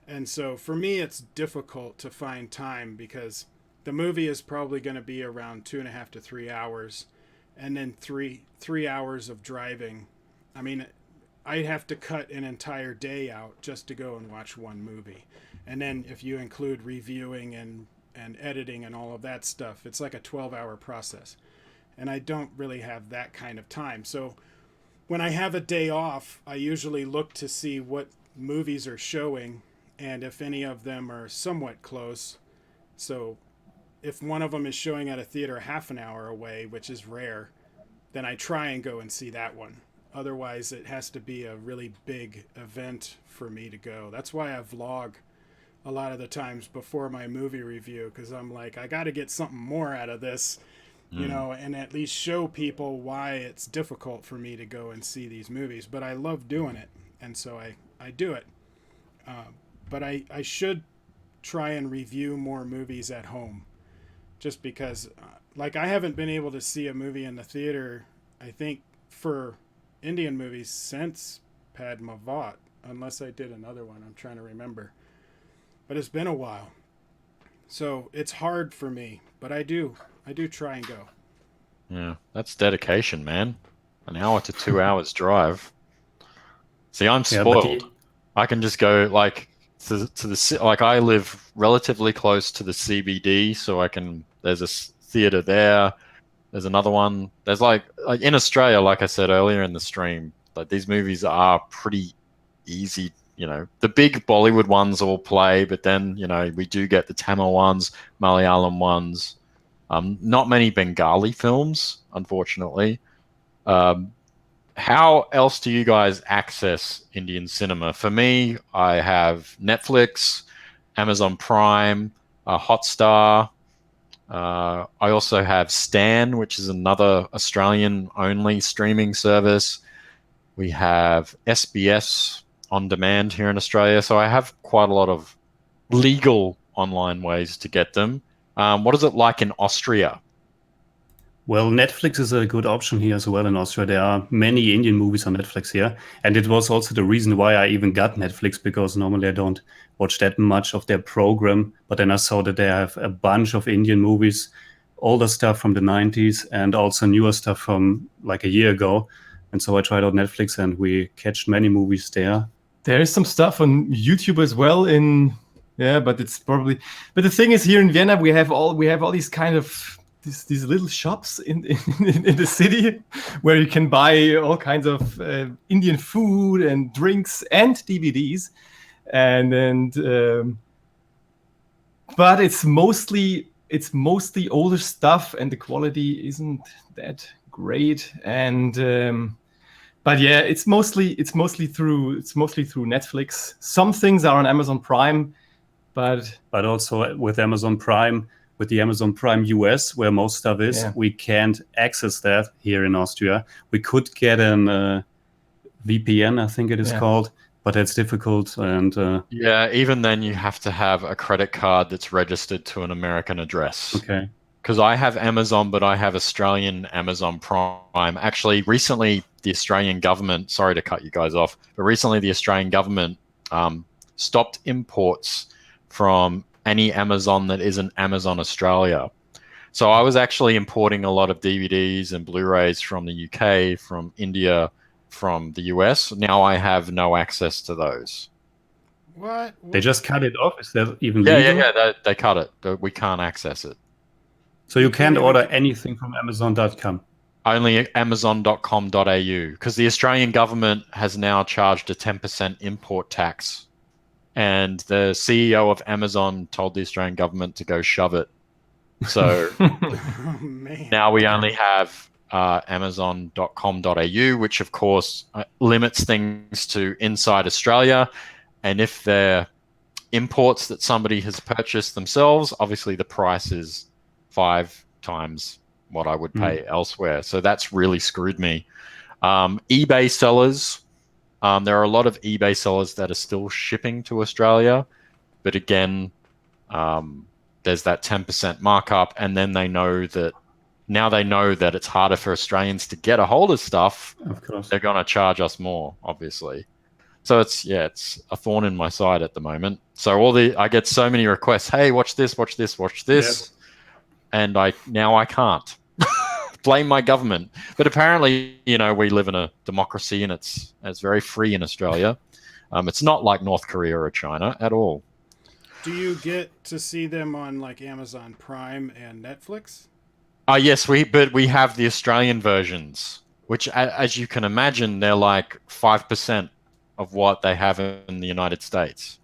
And so for me, it's difficult to find time because the movie is probably going to be around 2.5 to 3 hours, and then three hours of driving. I mean, I'd have to cut an entire day out just to go and watch one movie. And then if you include reviewing and editing and all of that stuff, it's like a 12-hour process. And I don't really have that kind of time. So when I have a day off, I usually look to see what movies are showing and if any of them are somewhat close. So if one of them is showing at a theater half an hour away, which is rare, then I try and go and see that one. Otherwise, it has to be a really big event for me to go. That's why I vlog a lot of the times before my movie review, because I'm like, I got to get something more out of this. you know, and at least show people why it's difficult for me to go and see these movies. But I love doing it, and so I do it. But I should try and review more movies at home, just because, like, I haven't been able to see a movie in the theater, I think, for Indian movies since Padmavat, unless I did another one. I'm trying to remember. But it's been a while. So it's hard for me, but I do try and go. Yeah, that's dedication, man. An hour to 2 hours drive. See, I'm Yeah, but spoiled. I can just go like to the like I live relatively close to the CBD, so I can. There's a theater there. There's another one. There's like in Australia, like I said earlier in the stream, like these movies are pretty easy. You know, the big Bollywood ones all play, but then we do get the Tamil ones, Malayalam ones. Not many Bengali films, unfortunately. Um, how else do you guys access Indian cinema? For me, I have Netflix, Amazon Prime, Hotstar. I also have Stan, which is another Australian-only streaming service. We have SBS on demand here in Australia. So I have quite a lot of legal online ways to get them. What is it like in Austria? Well, Netflix is a good option here as well in Austria. There are many Indian movies on Netflix here. And it was also the reason why I even got Netflix, because normally I don't watch that much of their program. But then I saw that they have a bunch of Indian movies, older stuff from the 90s and also newer stuff from like a year ago. And so I tried out Netflix and we catched many movies there. There is some stuff on YouTube as well but it's probably. But the thing is, here in Vienna, we have all these kind of these little shops in the city where you can buy all kinds of Indian food and drinks and DVDs, but it's mostly older stuff and the quality isn't that great. And but yeah, it's mostly through Netflix. Some things are on Amazon Prime, but also with Amazon Prime, with the Amazon Prime US, where most stuff is, we can't access that here in Austria. We could get an VPN, I think it is called, but that's difficult. And yeah, even then you have to have a credit card that's registered to an American address. Okay. Because I have Amazon, but I have Australian Amazon Prime. Actually, recently the Australian government, sorry to cut you guys off, but recently the Australian government stopped imports from any Amazon that isn't Amazon Australia. So I was actually importing a lot of DVDs and Blu-rays from the UK, from India, from the US. Now I have no access to those. What? They just cut it off? Is that even legal? Yeah. They cut it. We can't access it. So you can't order anything from Amazon.com? Only Amazon.com.au, because the Australian government has now charged a 10% import tax. And the CEO of Amazon told the Australian government to go shove it. So Oh, man. now we only have Amazon.com.au, which of course limits things to inside Australia. And if they're imports that somebody has purchased themselves, obviously the price is 5 times what I would pay elsewhere. So that's really screwed me. eBay sellers. There are a lot of eBay sellers that are still shipping to Australia, but again, there's that 10% markup, and then they know that it's harder for Australians to get a hold of stuff. Of course, they're going to charge us more, obviously. So it's a thorn in my side at the moment. So I get so many requests. Hey, watch this, and I can't. Blame my government. But apparently, we live in a democracy and it's very free in Australia. It's not like North Korea or China at all. Do you get to see them on like Amazon Prime and Netflix? Yes, we have the Australian versions, which, as you can imagine, they're like 5% of what they have in the United States.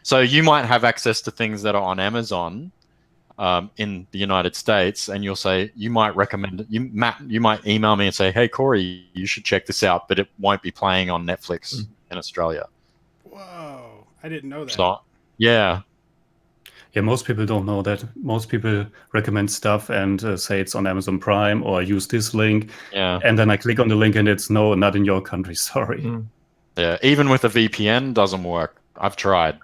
So you might have access to things that are on Amazon in the United States, and you might recommend it. You might email me and say, "Hey, Corey, you should check this out," but it won't be playing on Netflix in Australia. Whoa, I didn't know that. So, yeah. Yeah, most people don't know that. Most people recommend stuff and say it's on Amazon Prime or use this link. Yeah. And then I click on the link and it's no, not in your country. Sorry. Mm. Yeah. Even with a VPN, doesn't work. I've tried.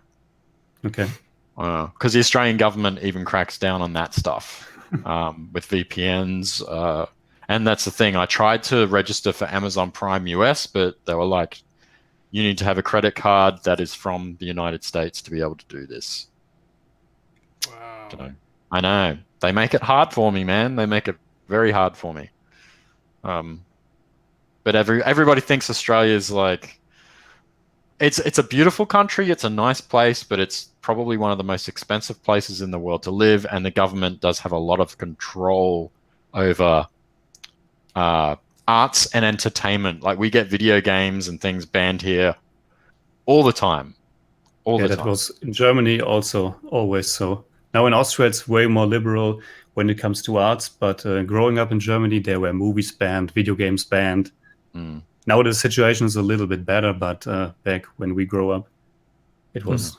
Okay. Because the Australian government even cracks down on that stuff with VPNs. And that's the thing. I tried to register for Amazon Prime US, but they were like, you need to have a credit card that is from the United States to be able to do this. Wow. So, I know. They make it hard for me, man. They make it very hard for me. Um, but everybody thinks Australia's like it's a beautiful country, it's a nice place, but it's probably one of the most expensive places in the world to live, and the government does have a lot of control over uh, arts and entertainment. Like we get video games and things banned here all the time, all Yeah, the that time. was in Germany also always so. Now in Austria, it's way more liberal when it comes to arts. But growing up in Germany, there were movies banned, video games banned. Mm, Now the situation is a little bit better, but back when we grew up, it mm. was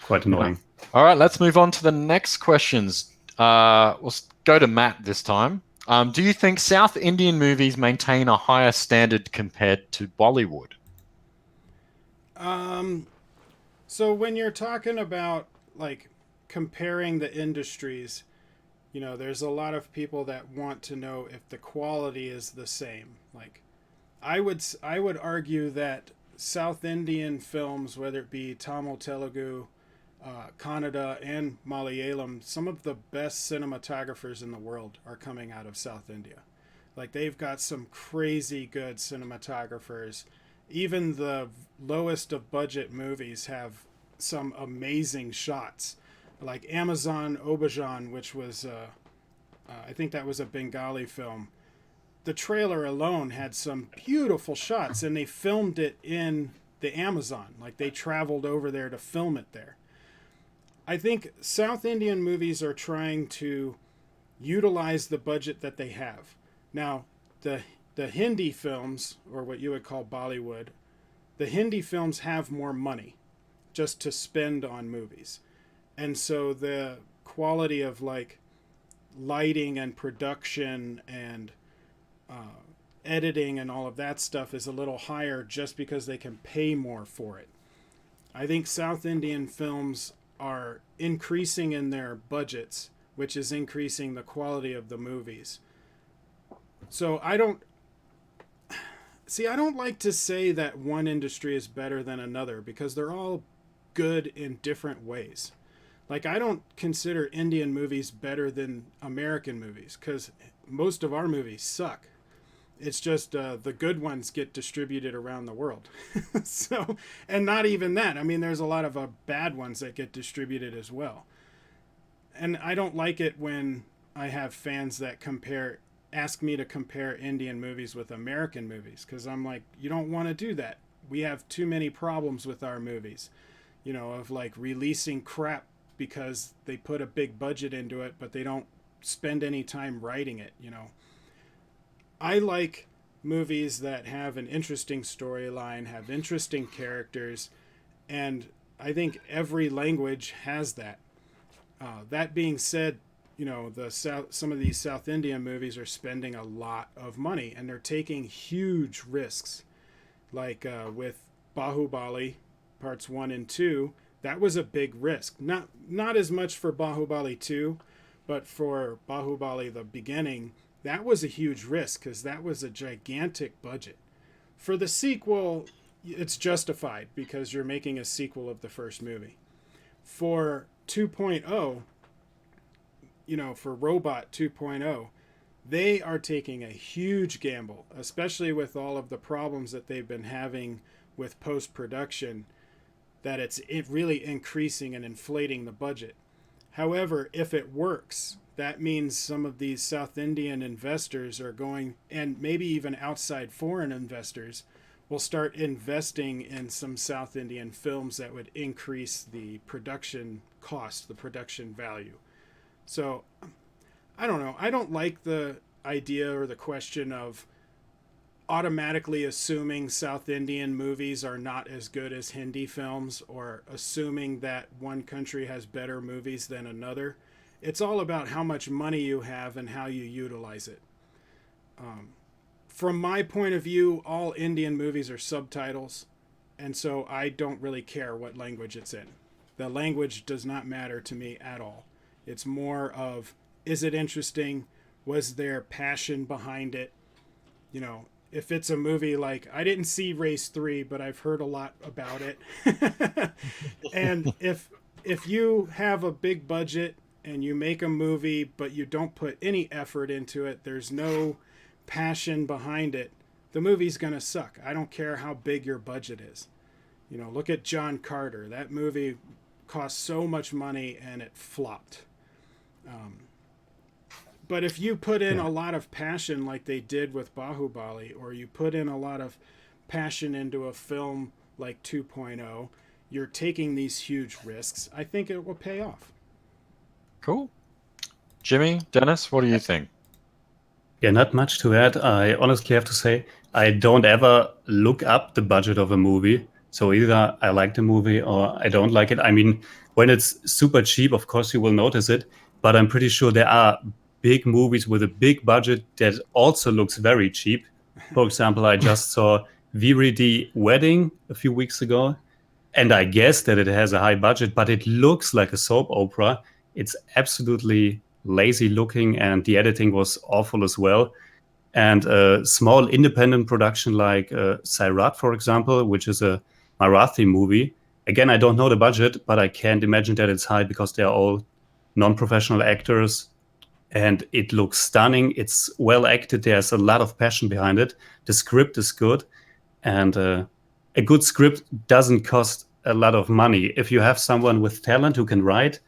quite Yeah. annoying. All right, let's move on to the next questions. Go to Matt this time. Do you think South Indian movies maintain a higher standard compared to Bollywood? Um, so when you're talking about like comparing the industries, there's a lot of people that want to know if the quality is the same. Like I would argue that South Indian films, whether it be Tamil, Telugu, Kannada, and Malayalam, some of the best cinematographers in the world are coming out of South India. Like they've got some crazy good cinematographers. Even the lowest of budget movies have some amazing shots. Like Amazon Obajan, which was, I think that was a Bengali film. The trailer alone had some beautiful shots, and they filmed it in the Amazon. Like they traveled over there to film it there. I think South Indian movies are trying to utilize the budget that they have. Now, the Hindi films, or what you would call Bollywood, the Hindi films have more money just to spend on movies. And so the quality of like lighting and production and editing and all of that stuff is a little higher just because they can pay more for it. I think South Indian films are increasing in their budgets, which is increasing the quality of the movies. So I don't like to say that one industry is better than another because they're all good in different ways. Like I don't consider Indian movies better than American movies because most of our movies suck. It's just the good ones get distributed around the world. So, and not even that. I mean, there's a lot of bad ones that get distributed as well. And I don't like it when I have fans that ask me to compare Indian movies with American movies because I'm like, you don't want to do that. We have too many problems with our movies, of like releasing crap because they put a big budget into it, but they don't spend any time writing it. I like movies that have an interesting storyline, have interesting characters, and I think every language has that. That being said, some of these South Indian movies are spending a lot of money and they're taking huge risks. Like with Bahubali parts 1 and 2, that was a big risk. Not as much for Bahubali 2, but for Bahubali the beginning, that was a huge risk because that was a gigantic budget. For the sequel, it's justified because you're making a sequel of the first movie. For 2.0, for Robot 2.0, they are taking a huge gamble, especially with all of the problems that they've been having with post-production, that it's really increasing and inflating the budget. However, if it works, that means some of these South Indian investors are going, and maybe even outside foreign investors, will start investing in some South Indian films that would increase the production cost, the production value. So, I don't know. I don't like the idea or the question of automatically assuming South Indian movies are not as good as Hindi films, or assuming that one country has better movies than another. It's all about how much money you have and how you utilize it. From my point of view, all Indian movies are subtitles, and so I don't really care what language it's in. The language does not matter to me at all. It's more of, is it interesting? Was there passion behind it? You know, if it's a movie like, I didn't see Race 3, but I've heard a lot about it. And if you have a big budget and you make a movie but you don't put any effort into it, there's no passion behind it, the movie's going to suck. I don't care how big your budget is. You know, look at John Carter. That movie cost so much money and it flopped. But if you put in a lot of passion like they did with Bahubali, or you put in a lot of passion into a film like 2.0, you're taking these huge risks. I think it will pay off. Cool. Jimmy, Dennis, what do you think? Yeah, not much to add. I honestly have to say, I don't ever look up the budget of a movie. So either I like the movie or I don't like it. I mean, when it's super cheap, of course you will notice it. But I'm pretty sure there are big movies with a big budget that also looks very cheap. For example, I just saw Viridi Wedding a few weeks ago, and I guess that it has a high budget, but it looks like a soap opera. It's absolutely lazy looking, and the editing was awful as well. And a small independent production like Sairat, for example, which is a Marathi movie. Again, I don't know the budget, but I can't imagine that it's high because they're all non-professional actors, and it looks stunning. It's well acted. There's a lot of passion behind it. The script is good, and a good script doesn't cost a lot of money. If you have someone with talent who can write,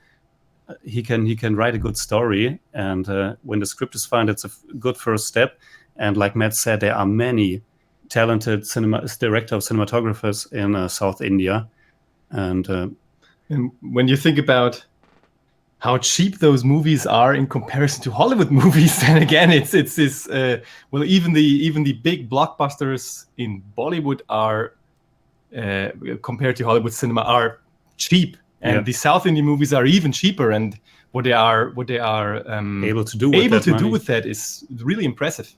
he can write a good story. And when the script is fine, it's a good first step. And like Matt said, there are many talented director of cinematographers in South India. And when you think about how cheap those movies are in comparison to Hollywood movies, then again, it's this. Well, even the big blockbusters in Bollywood are compared to Hollywood cinema are cheap, and the South Indian movies are even cheaper. And what they are able to do with that is really impressive.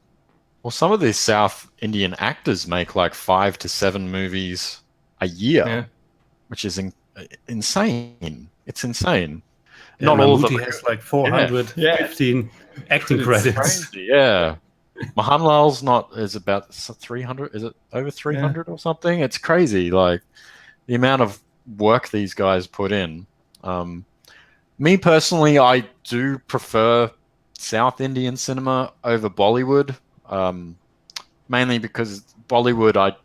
Well, some of these South Indian actors make like 5 to 7 movies a year, which is insane. It's insane. Yeah, not all of them. them Has like 415 acting it's credits. Crazy, yeah. Mohanlal's is about 300. Is it over 300 or something? It's crazy. Like the amount of work these guys put in. Me personally, I do prefer South Indian cinema over Bollywood. Mainly because Bollywood,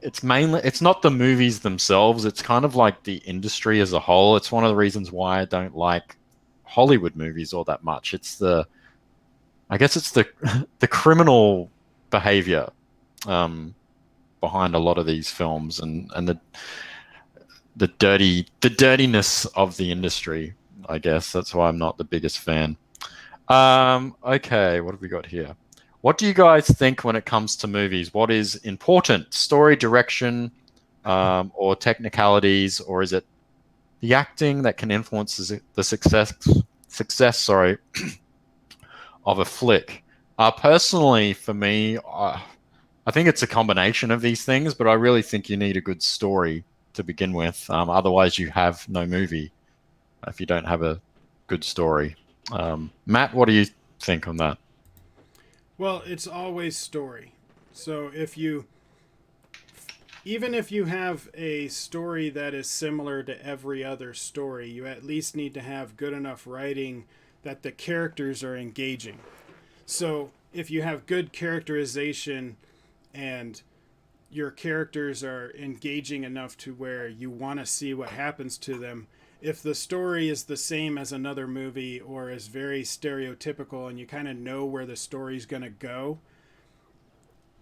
it's not the movies themselves. It's kind of like the industry as a whole. It's one of the reasons why I don't like Hollywood movies all that much. I guess it's the criminal behavior behind a lot of these films, and the dirtiness of the industry. I guess that's why I'm not the biggest fan. Okay, what have we got here? What do you guys think when it comes to movies? What is important? Story, direction, or technicalities, or is it the acting that can influence the success of a flick? Personally, for me, I think it's a combination of these things, but I really think you need a good story to begin with. Otherwise, you have no movie if you don't have a good story. Matt, what do you think on that? Well, it's always story. So even if you have a story that is similar to every other story, you at least need to have good enough writing that the characters are engaging. So if you have good characterization and your characters are engaging enough to where you want to see what happens to them, if the story is the same as another movie or is very stereotypical and you kind of know where the story's going to go,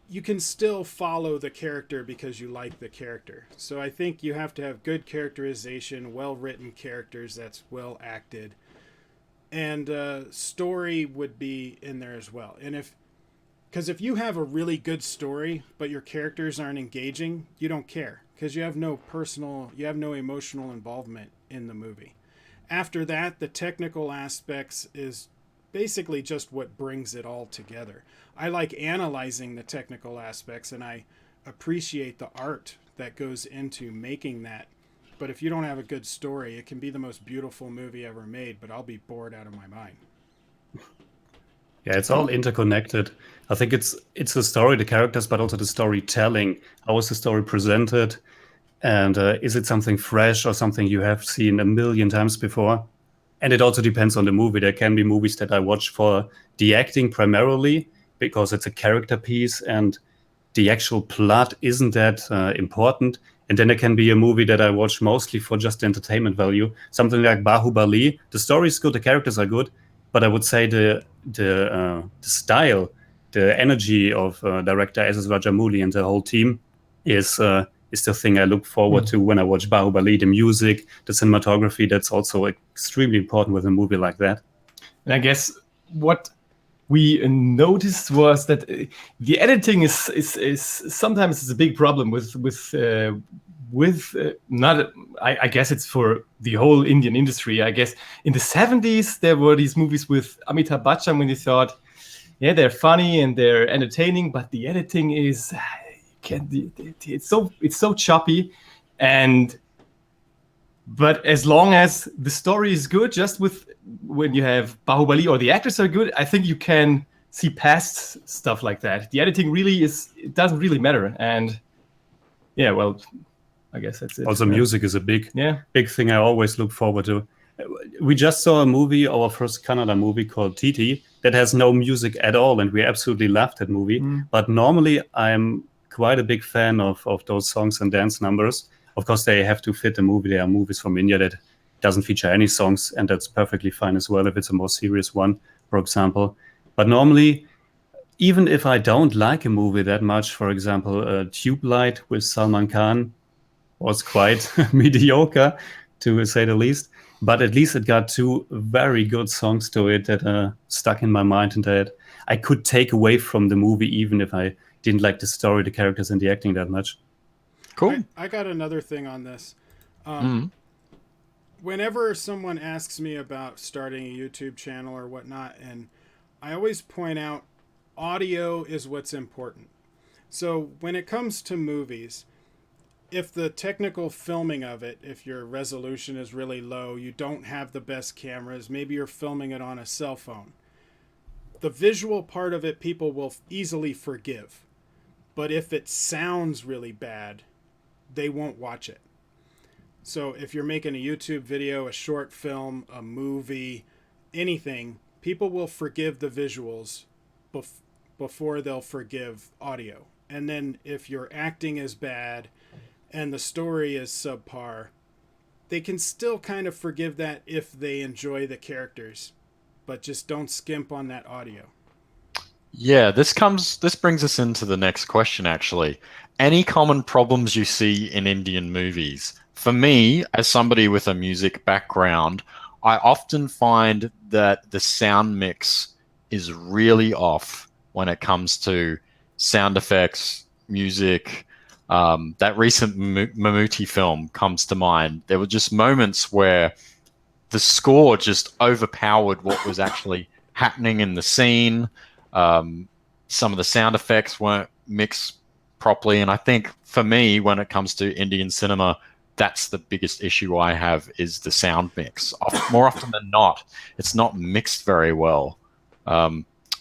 you can still follow the character because you like the character. So I think you have to have good characterization, well-written characters that's well acted, and story would be in there as well. And if because if you have a really good story but your characters aren't engaging, you don't care because you have no emotional involvement in the movie. After that, the technical aspects is basically just what brings it all together. I like analyzing the technical aspects, and I appreciate the art that goes into making that. But if you don't have a good story, it can be the most beautiful movie ever made, but I'll be bored out of my mind. Yeah, it's all interconnected. I think it's the story, the characters, but also the storytelling. How is the story presented? And is it something fresh or something you have seen a million times before? And it also depends on the movie. There can be movies that I watch for the acting primarily because it's a character piece and the actual plot isn't that important. And then there can be a movie that I watch mostly for just entertainment value. Something like Bahubali. The story is good, the characters are good, but I would say the style, the energy of director S.S. Rajamouli and the whole team is the thing I look forward to when I watch Bahubali. The music, the cinematography, that's also extremely important with a movie like that. And I guess what we noticed was that the editing is sometimes it's a big problem with not. I guess it's for the whole Indian industry. I guess in the 70s there were these movies with Amitabh Bachchan when you thought, yeah, they're funny and they're entertaining, but the editing is it's so choppy, and but as long as the story is good, just with when you have Bahubali or the actors are good, I think you can see past stuff like that. The editing really it doesn't really matter, and yeah, well, I guess that's it. Also, music is a big thing I always look forward to. We just saw a movie, our first Kannada movie called Titi, that has no music at all, and we absolutely loved that movie. But normally, I'm quite a big fan of those songs and dance numbers. Of course, they have to fit the movie. There are movies from India that doesn't feature any songs, and that's perfectly fine as well if it's a more serious one, for example. But normally, even if I don't like a movie that much, for example, Tube Light with Salman Khan was quite mediocre, to say the least. But at least it got two very good songs to it that stuck in my mind and that I could take away from the movie, even if I didn't like the story, the characters, and the acting that much. Cool. I got another thing on this. Whenever someone asks me about starting a YouTube channel or whatnot, and I always point out audio is what's important. So when it comes to movies, if the technical filming of it, if your resolution is really low, you don't have the best cameras, maybe you're filming it on a cell phone, the visual part of it people will easily forgive. But if it sounds really bad, they won't watch it. So if you're making a YouTube video, a short film, a movie, anything, people will forgive the visuals before they'll forgive audio. And then if your acting is bad and the story is subpar, they can still kind of forgive that if they enjoy the characters, but just don't skimp on that audio. Yeah, this brings us into the next question, actually. Any common problems you see in Indian movies? For me, as somebody with a music background, I often find that the sound mix is really off when it comes to sound effects, music. That recent Mammootty film comes to mind. There were just moments where the score just overpowered what was actually happening in the scene. Some of the sound effects weren't mixed properly. And I think for me, when it comes to Indian cinema, that's the biggest issue I have is the sound mix. More often than not, it's not mixed very well.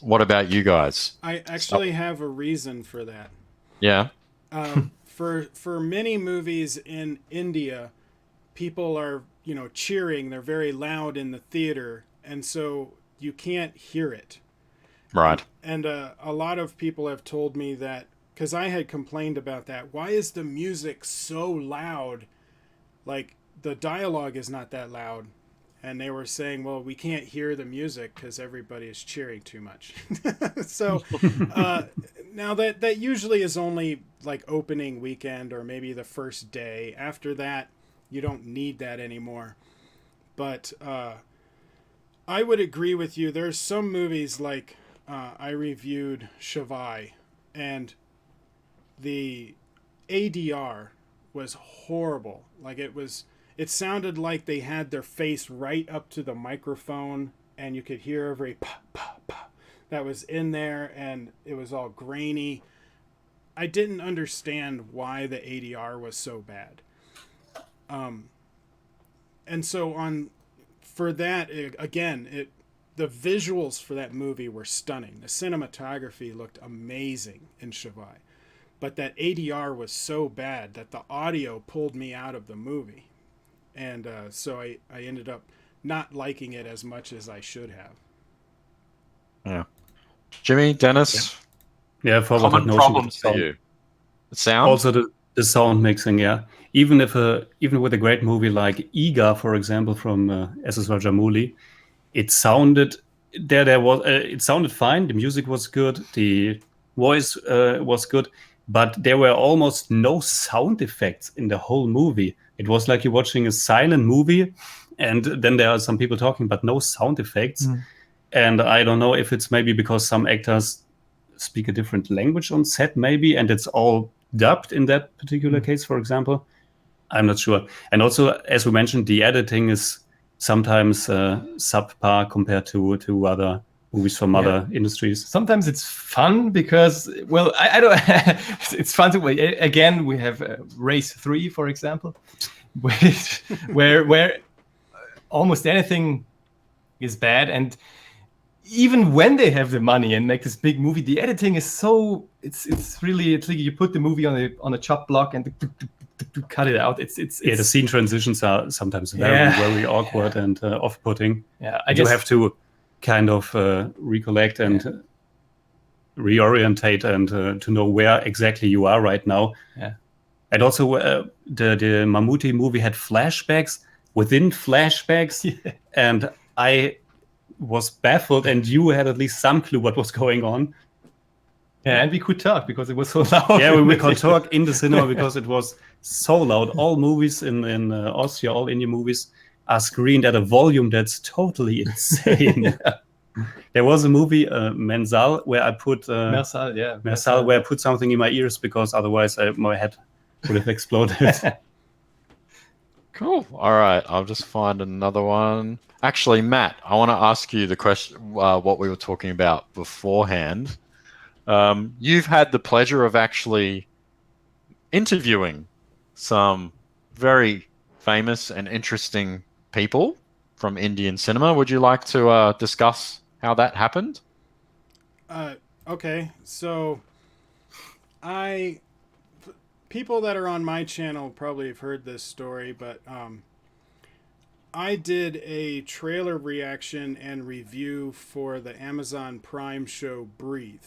What about you guys? I actually have a reason for that. Yeah. For many movies in India, people are, cheering. They're very loud in the theater, and so you can't hear it. Right. And a lot of people have told me that, because I had complained about that. Why is the music so loud? Like, the dialogue is not that loud. And they were saying, well, we can't hear the music because everybody is cheering too much. So now that usually is only like opening weekend or maybe the first day. After that, you don't need that anymore. But I would agree with you. There's some movies like I reviewed Shavai, and the ADR was horrible. Like it sounded like they had their face right up to the microphone, and you could hear every pa pa pa that was in there, and it was all grainy. I didn't understand why the ADR was so bad. And so on for that the visuals for that movie were stunning. The cinematography looked amazing in Shavai, but that ADR was so bad that the audio pulled me out of the movie, and so I ended up not liking it as much as I should have. Yeah. Jimmy, Dennis, Yeah, for what common notion with the problems for sound. you. The sound? Also the sound mixing, yeah. Even with a great movie like Iga, for example, from SS Rajamouli, it sounded it sounded fine. The music was good, the voice was good, but there were almost no sound effects in the whole movie. It was like you're watching a silent movie, and then there are some people talking, but no sound effects. And I don't know if it's maybe because some actors speak a different language on set, maybe, and it's all dubbed in that particular case, for example. I'm not sure. And also, as we mentioned, the editing is sometimes subpar compared to other movies from other industries. Sometimes it's fun because, well, I don't. It's fun to again. We have Race 3, for example, where almost anything is bad, and even when they have the money and make this big movie, the editing is so it's like you put the movie on a chop block and cut it out. It's the scene transitions are sometimes very awkward and off-putting. Yeah, you have to kind of recollect and reorientate and to know where exactly you are right now. Yeah. And also the Mammootty movie had flashbacks within flashbacks, and I was baffled, and you had at least some clue what was going on. Yeah, and we could talk because it was so loud. Yeah, we could talk in the cinema because it was so loud. All movies in Austria, all indie movies, are screened at a volume that's totally insane. There was a movie, Mensal, where I put Mersal, where I put something in my ears because otherwise my head would have exploded. Cool. All right, I'll just find another one. Actually, Matt, I want to ask you the question, what we were talking about beforehand. You've had the pleasure of actually interviewing some very famous and interesting people from Indian cinema. Would you like to discuss how that happened? Okay, so people that are on my channel probably have heard this story, but I did a trailer reaction and review for the Amazon Prime show Breathe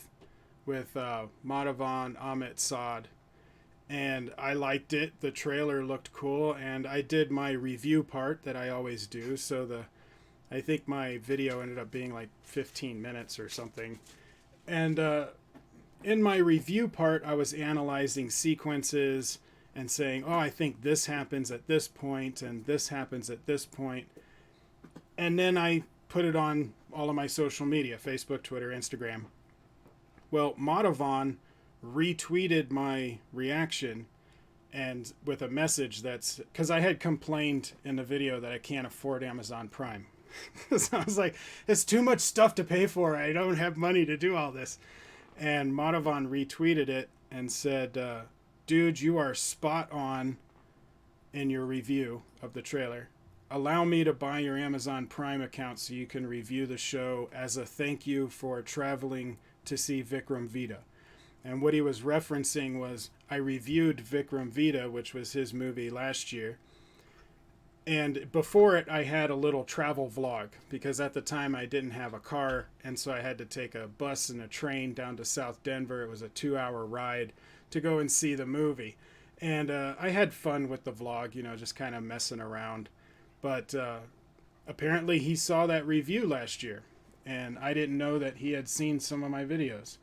with Madhavan Amit Saad, and I liked it. The trailer looked cool, and I did my review part that I always do. So I think my video ended up being like 15 minutes or something, and in my review part, I was analyzing sequences and saying, oh, I think this happens at this point and this happens at this point. And then I put it on all of my social media, Facebook, Twitter, Instagram. Well, Madhavan retweeted my reaction and with a message that's because I had complained in the video that I can't afford Amazon Prime. So I was like, it's too much stuff to pay for. I don't have money to do all this. And Madhavan retweeted it and said, dude, you are spot on in your review of the trailer. Allow me to buy your Amazon Prime account so you can review the show as a thank you for traveling to see Vikram Vedha. And what he was referencing was I reviewed Vikram Vedha, which was his movie last year. And before it, I had a little travel vlog because at the time I didn't have a car. And so I had to take a bus and a train down to South Denver. It was a 2-hour ride to go and see the movie. And I had fun with the vlog, just kind of messing around. But apparently he saw that review last year. And I didn't know that he had seen some of my videos.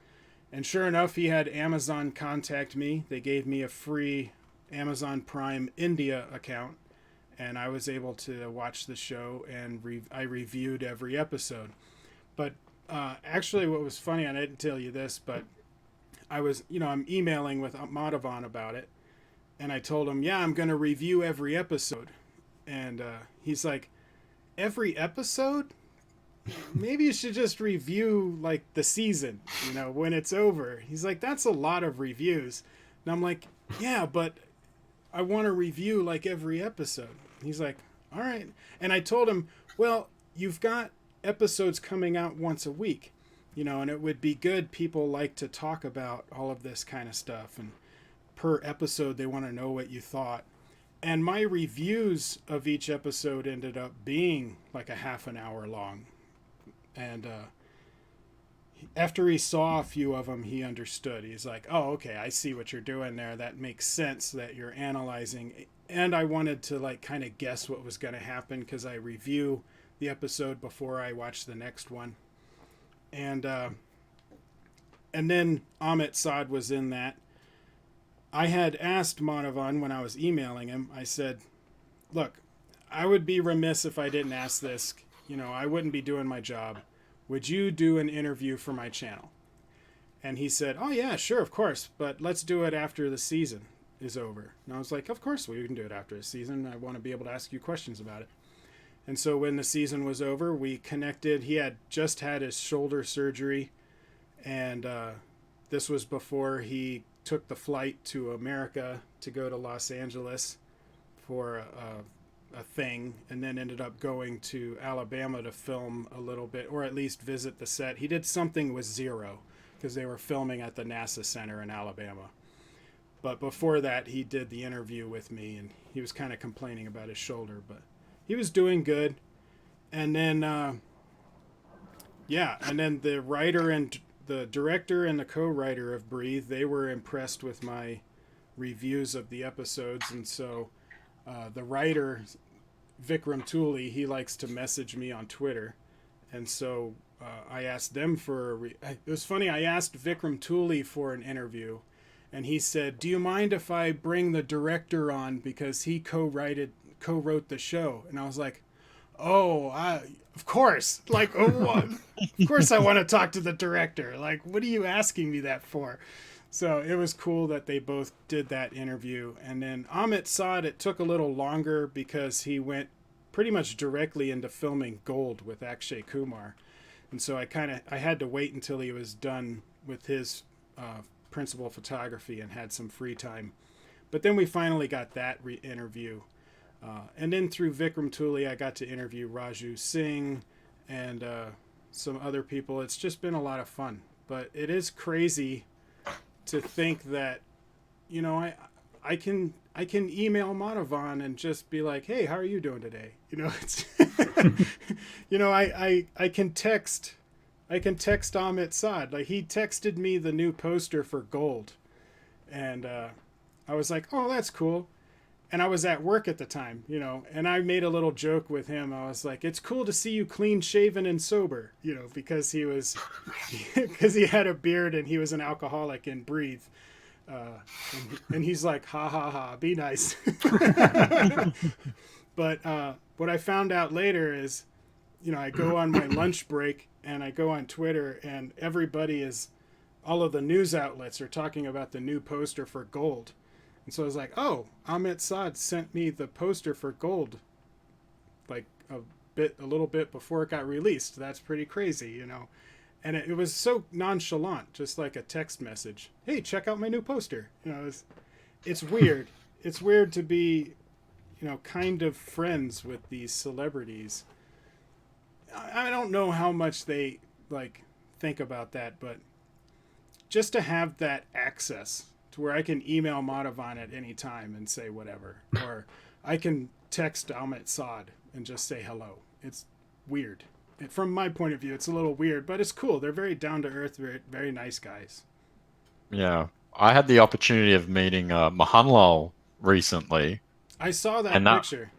And sure enough, he had Amazon contact me. They gave me a free Amazon Prime India account. And I was able to watch the show, and I reviewed every episode. But Actually, what was funny, and I didn't tell you this, but I'm emailing with Madhavan about it, and I told him, yeah, I'm going to review every episode. And he's like, every episode? Maybe you should just review, like, the season, when it's over. He's like, that's a lot of reviews. And I'm like, yeah, but I want to review, like, every episode. He's like, all right. And I told him, well, you've got episodes coming out once a week, and it would be good. People like to talk about all of this kind of stuff. And per episode, they want to know what you thought. And my reviews of each episode ended up being like a half an hour long. And after he saw a few of them, he understood. He's like, oh, okay, I see what you're doing there. That makes sense that you're analyzing. And I wanted to like kind of guess what was going to happen because I review the episode before I watch the next one. And then Amit Saad was in that. I had asked Madhavan when I was emailing him, I said, look, I would be remiss if I didn't ask this. I wouldn't be doing my job. Would you do an interview for my channel? And he said, oh, yeah, sure, of course. But let's do it after the season is over. And I was like, of course we can do it after the season. I want to be able to ask you questions about it. And so when the season was over, we connected. He had just had his shoulder surgery. And this was before he took the flight to America to go to Los Angeles for a thing, and then ended up going to Alabama to film a little bit, or at least visit the set. He did something with Zero because they were filming at the NASA Center in Alabama. But before that, he did the interview with me, and he was kind of complaining about his shoulder, but he was doing good. And then, and then the writer and the director and the co-writer of Breathe, they were impressed with my reviews of the episodes, and so the writer, Vikram Tooley, he likes to message me on Twitter, and so I asked them for it was funny, I asked Vikram Tooley for an interview, and he said, do you mind if I bring the director on because he co-wrote the show? And I was like, oh, of course, like, of course I want to talk to the director. Like, what are you asking me that for? So it was cool that they both did that interview. And then Amit Saad, it took a little longer because he went pretty much directly into filming Gold with Akshay Kumar. And so I had to wait until he was done with his principal photography and had some free time. But then we finally got that interview. And then through Vikram Tooley, I got to interview Raju Singh and some other people. It's just been a lot of fun. But it is crazy to think that, I can email Madhavan and just be like, hey, how are you doing today? It's I can text Amit Saad. Like, he texted me the new poster for Gold. And I was like, oh, that's cool. And I was at work at the time, and I made a little joke with him. I was like, it's cool to see you clean shaven and sober, because because he had a beard and he was an alcoholic and Breathe. And he's like, ha, ha, ha, be nice. But what I found out later is, I go on my lunch break and I go on Twitter, and all of the news outlets are talking about the new poster for Gold. And so I was like, oh, Amit Saad sent me the poster for Gold like a little bit before it got released. That's pretty crazy, And it was so nonchalant, just like a text message. Hey, check out my new poster. It's weird. It's weird to be, kind of friends with these celebrities. I don't know how much they think about that, but just to have that access to where I can email Madhavan at any time and say whatever, or I can text Amit Saad and just say hello. It's weird. From my point of view, it's a little weird, but it's cool. They're very down to earth, very, very nice guys. Yeah, I had the opportunity of meeting Mahanlal recently. I saw that picture.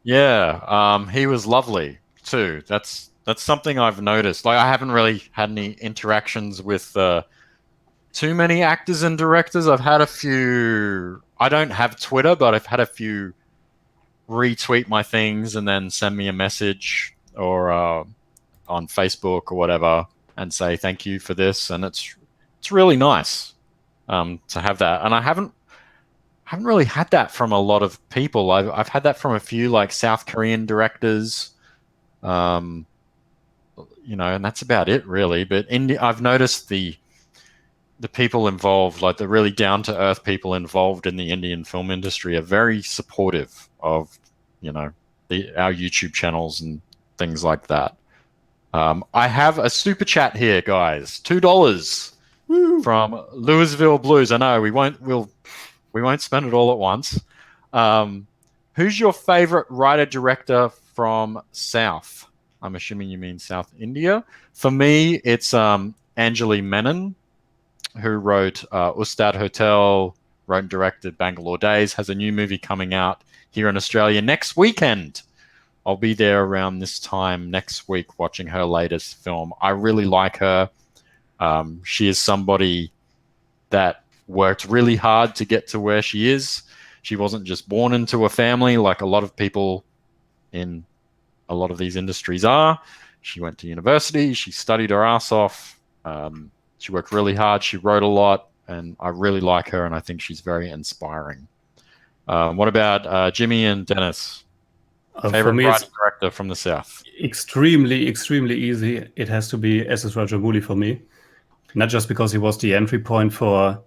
Yeah, he was lovely too. That's something I've noticed. Like, I haven't really had any interactions with too many actors and directors. I've had a few. I don't have Twitter, but I've had a few retweet my things and then send me a message or on Facebook or whatever. and say thank you for this, and it's really nice to have that. And I haven't really had that from a lot of people. I've had that from a few like South Korean directors, um, and that's about it really. But I've noticed the people involved, like the really down to earth people involved in the Indian film industry, are very supportive of our YouTube channels and things like that. I have a super chat here, guys. $2 from Louisville Blues. I know we won't spend it all at once. Who's your favorite writer director from South? I'm assuming you mean South India. For me, it's Anjali Menon, who wrote Ustad Hotel, wrote and directed Bangalore Days, has a new movie coming out here in Australia next weekend. I'll be there around this time next week watching her latest film. I really like her. She is somebody that worked really hard to get to where she is. She wasn't just born into a family like a lot of people in a lot of these industries are. She went to university. She studied her ass off. She worked really hard. She wrote a lot, and I really like her, and I think she's very inspiring. What about Jimmy and Dennis? Favorite writer director from the South? Extremely, extremely easy. It has to be S.S. Rajamouli for me. Not just because he was the entry point for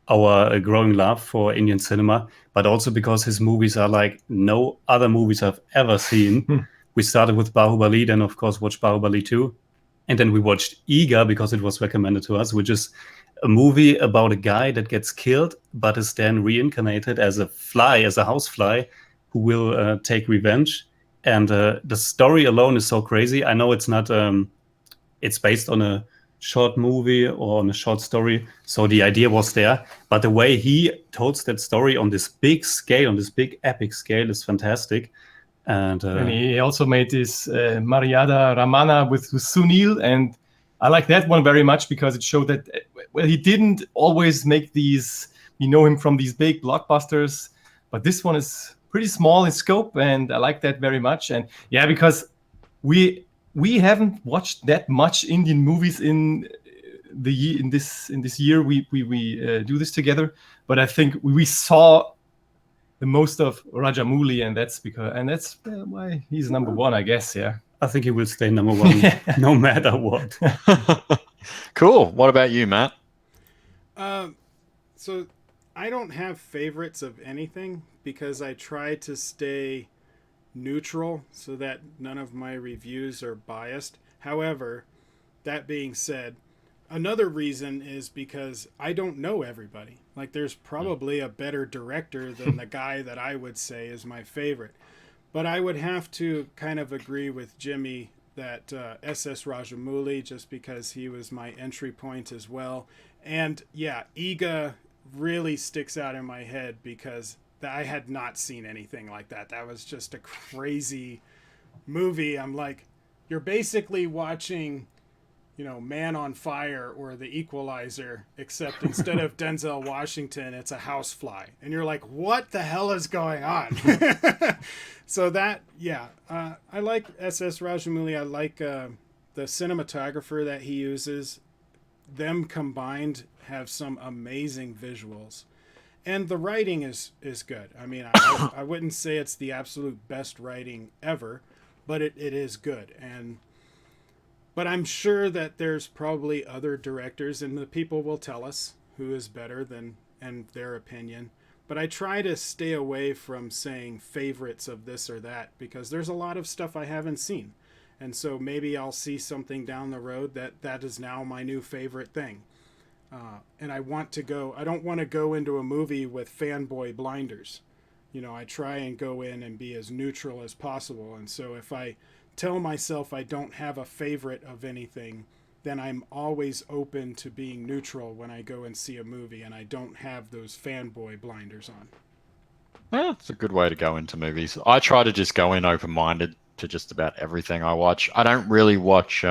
our growing love for Indian cinema, but also because his movies are like no other movies I've ever seen. We started with Bahubali, then of course watched Bahubali 2. And then we watched Eager because it was recommended to us, which is a movie about a guy that gets killed, but is then reincarnated as a fly, as a housefly, who will take revenge. And the story alone is so crazy. I know it's not, it's based on a short movie or on a short story. So the idea was there. But the way he tells that story on this big scale, on this big epic scale is fantastic. And he also made this Maryada Ramana with Sunil, and I like that one very much because it showed that he didn't always make these. We know him from these big blockbusters, but this one is pretty small in scope, and I like that very much. And yeah, because we haven't watched that much Indian movies in this year. We do this together, but I think we saw the most of Rajamouli, and that's why he's number one, I guess. Yeah, I think he will stay number one no matter what. Cool. What about you, Matt? So I don't have favorites of anything because I try to stay neutral so that none of my reviews are biased. However, that being said, another reason is because I don't know everybody. Like, there's probably a better director than the guy that I would say is my favorite. But I would have to kind of agree with Jimmy that S.S. Rajamouli, just because he was my entry point as well. And yeah, Iga really sticks out in my head because I had not seen anything like that. That was just a crazy movie. I'm like, you're basically watching, Man on Fire or The Equalizer, except instead of Denzel Washington, it's a housefly. And you're like, what the hell is going on? So that, yeah, I like S.S. Rajamouli. I like the cinematographer that he uses. Them combined have some amazing visuals. And the writing is good. I mean, I wouldn't say it's the absolute best writing ever, but it is good. But I'm sure that there's probably other directors, and the people will tell us who is better than, and their opinion. But I try to stay away from saying favorites of this or that because there's a lot of stuff I haven't seen. And so maybe I'll see something down the road that is now my new favorite thing. And I don't want to go into a movie with fanboy blinders. I try and go in and be as neutral as possible. And so if I tell myself I don't have a favorite of anything, then I'm always open to being neutral when I go and see a movie and I don't have those fanboy blinders on. Well, it's a good way to go into movies. I try to just go in open-minded to just about everything I watch. I don't really watch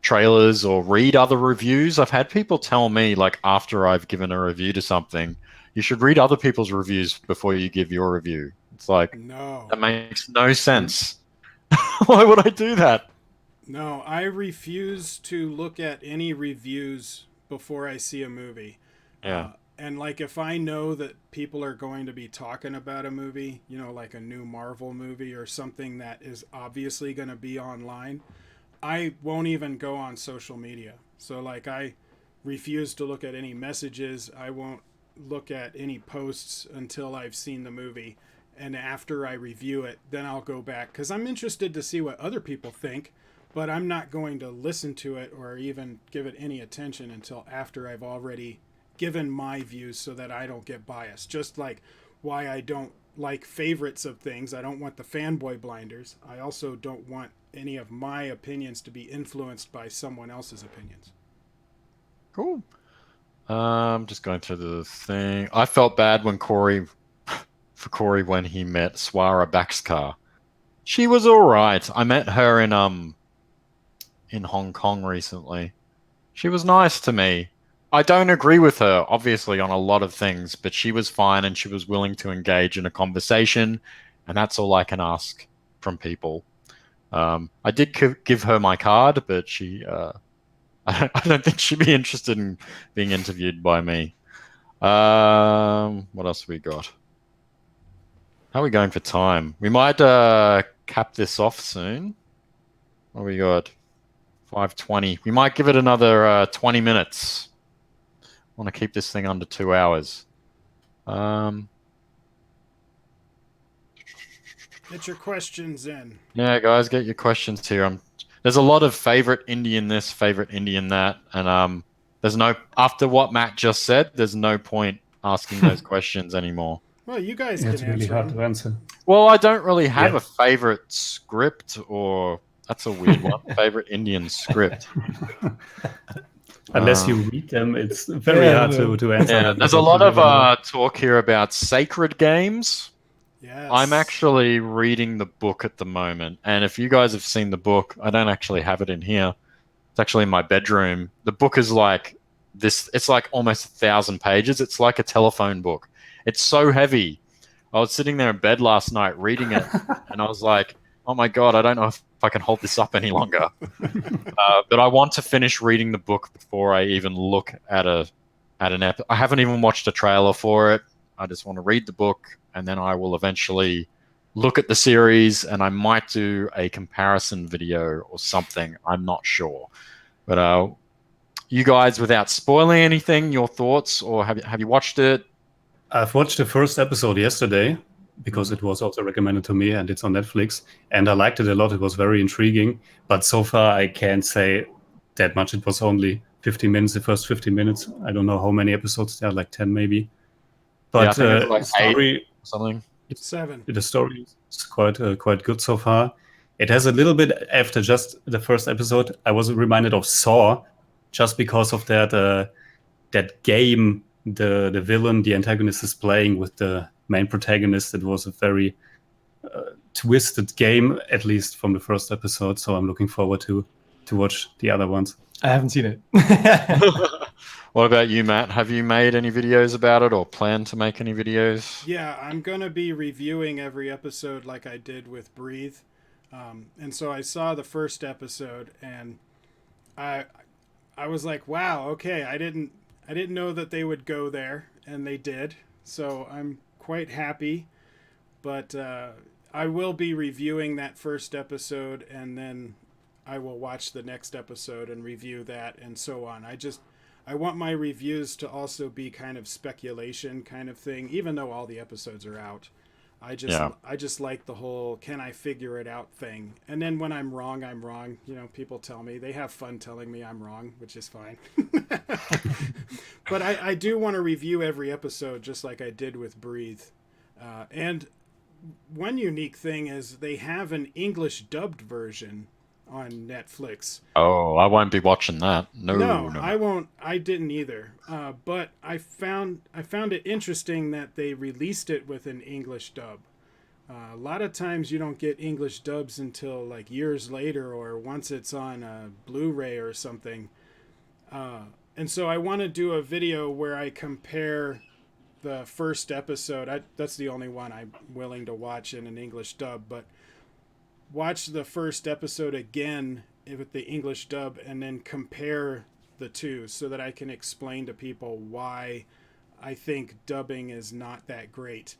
trailers or read other reviews. I've had people tell me, like, after I've given a review to something, you should read other people's reviews before you give your review. It's like, no, that makes no sense. Why would I do that? No, I refuse to look at any reviews before I see a movie. Yeah. And like if I know that people are going to be talking about a movie, you know, like a new Marvel movie or something that is obviously going to be online, I won't even go on social media. So like I refuse to look at any messages. I won't look at any posts until I've seen the movie. And after I review it, then I'll go back cuz I'm interested to see what other people think, but I'm not going to listen to it or even give it any attention until after I've already given my views so that I don't get biased. Just like why I don't like favorites of things. I don't want the fanboy blinders. I also don't want any of my opinions to be influenced by someone else's opinions. Cool. Just going through the thing. I felt bad when Corey when he met Swara Baxkar. She was all right. I met her in Hong Kong recently. She was nice to me. I don't agree with her, obviously, on a lot of things, but she was fine and she was willing to engage in a conversation, and that's all I can ask from people. I did give her my card, but I don't think she'd be interested in being interviewed by me. What else have we got? How are we going for time? We might cap this off soon. What we got? 5:20. We might give it another 20 minutes. I want to keep this thing under 2 hours. Um, Get your questions in. yeah, guys, get your questions here. There's a lot of favorite Indian this, favorite Indian that, and there's no after what Matt just said. There's no point asking those questions anymore. Well, you guys Yeah, can it's really answer hard them. to answer. Well, I don't really have Yeah. a favorite script, or that's a weird one. Favorite Indian script. Unless you Um, read them, it's very Yeah, hard to answer yeah, that there's a because you lot of never know. talk here about sacred games. I'm Yes. actually reading the book at the moment, and if you guys have seen the book, I don't actually have it in here. It's actually in my bedroom. The book is like this, it's like almost 1,000 pages. It's like a telephone book. It's so heavy. I was sitting there in bed last night reading it, and I was like, oh my God, I don't know if I can hold this up any longer. But I want to finish reading the book before I even look at an ep. I haven't even watched a trailer for it. I just want to read the book, and then I will eventually look at the series, and I might do a comparison video or something. I'm not sure. But you guys, without spoiling anything, your thoughts, or have you watched it? I've watched the first episode yesterday because Mhm. it was also recommended to me and it's on Netflix. And I liked it a lot. It was very intriguing. But so far, I can't say that much. It was only 15 minutes, the first 15 minutes. I don't know how many episodes there are, like 10 maybe. Yeah, I But think it's like eight story, or something. Seven. the story is quite good so far. It has a little bit after just the first episode. I was reminded of Saw, just because of that game the villain, the antagonist, is playing with the main protagonist. It was a very twisted game, at least from the first episode. So I'm looking forward to watch the other ones. I haven't seen it. What about you, Matt? Have you made any videos about it or plan to make any videos? Yeah, I'm going to be reviewing every episode like I did with Breathe. And so I saw the first episode and I I was like, "Wow, okay, I didn't know that they would go there and they did." So I'm quite happy, but I will be reviewing that first episode and then I will watch the next episode and review that and so on. I want my reviews to also be kind of speculation kind of thing, even though all the episodes are out. Yeah. I just like the whole can I figure it out thing. And then when I'm wrong, I'm wrong. You know, people tell me they have fun telling me I'm wrong, which is fine. But I do want to review every episode just like I did with Breathe. And one unique thing is they have an English dubbed version on Netflix. Oh, I won't be watching that. No, No, no, no. I won't. I didn't either. But I found it interesting that they released it with an English dub. A lot of times you don't get English dubs until like years later or once it's on a Blu-ray or something. And so I want to do a video where I compare the first episode. That's the only one I'm willing to watch in an English dub, but watch the first episode again with the English dub and then compare the two so that I can explain to people why I think dubbing is not that great.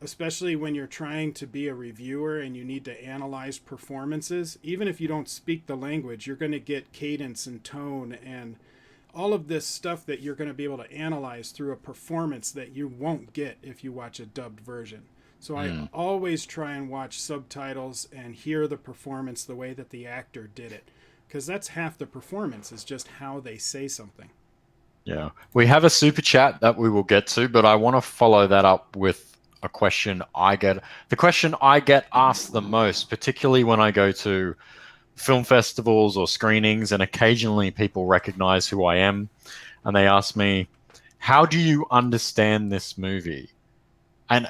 Especially when you're trying to be a reviewer and you need to analyze performances. Even if you don't speak the language, you're going to get cadence and tone and all of this stuff that you're going to be able to analyze through a performance that you won't get if you watch a dubbed version. So I always try and watch subtitles and hear the performance the way that the actor did it, because that's half the performance, is just how they say something. Yeah. We have a super chat that we will get to, but I want to follow that up with a question I get. The question I get asked the most, particularly when I go to film festivals or screenings, and occasionally people recognize who I am, and they ask me, how do you understand this movie? And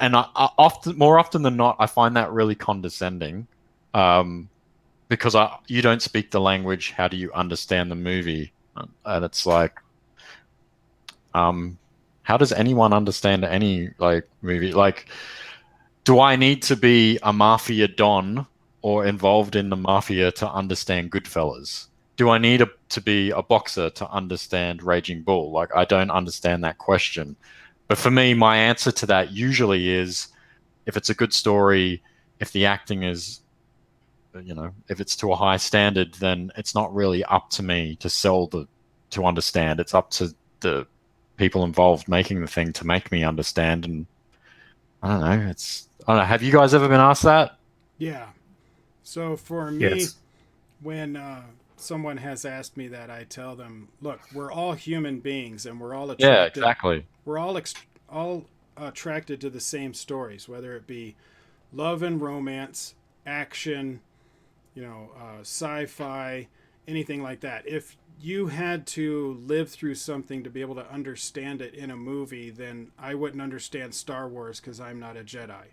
more often than not, I find that really condescending, because you don't speak the language. How do you understand the movie? And it's like, how does anyone understand any movie? Like, do I need to be a mafia don or involved in the mafia to understand Goodfellas? Do I need to be a boxer to understand Raging Bull? Like, I don't understand that question. But for me, my answer to that usually is, if it's a good story, if the acting is, if it's to a high standard, then it's not really up to me to understand. It's up to the people involved making the thing to make me understand. And I don't know. Have you guys ever been asked that? Yeah. So for me, Yes. when someone has asked me that, I tell them, look, we're all human beings and we're all attracted. Yeah, exactly. We're all attracted to the same stories, whether it be love and romance, action, sci-fi, anything like that. If you had to live through something to be able to understand it in a movie, then I wouldn't understand Star Wars because I'm not a Jedi.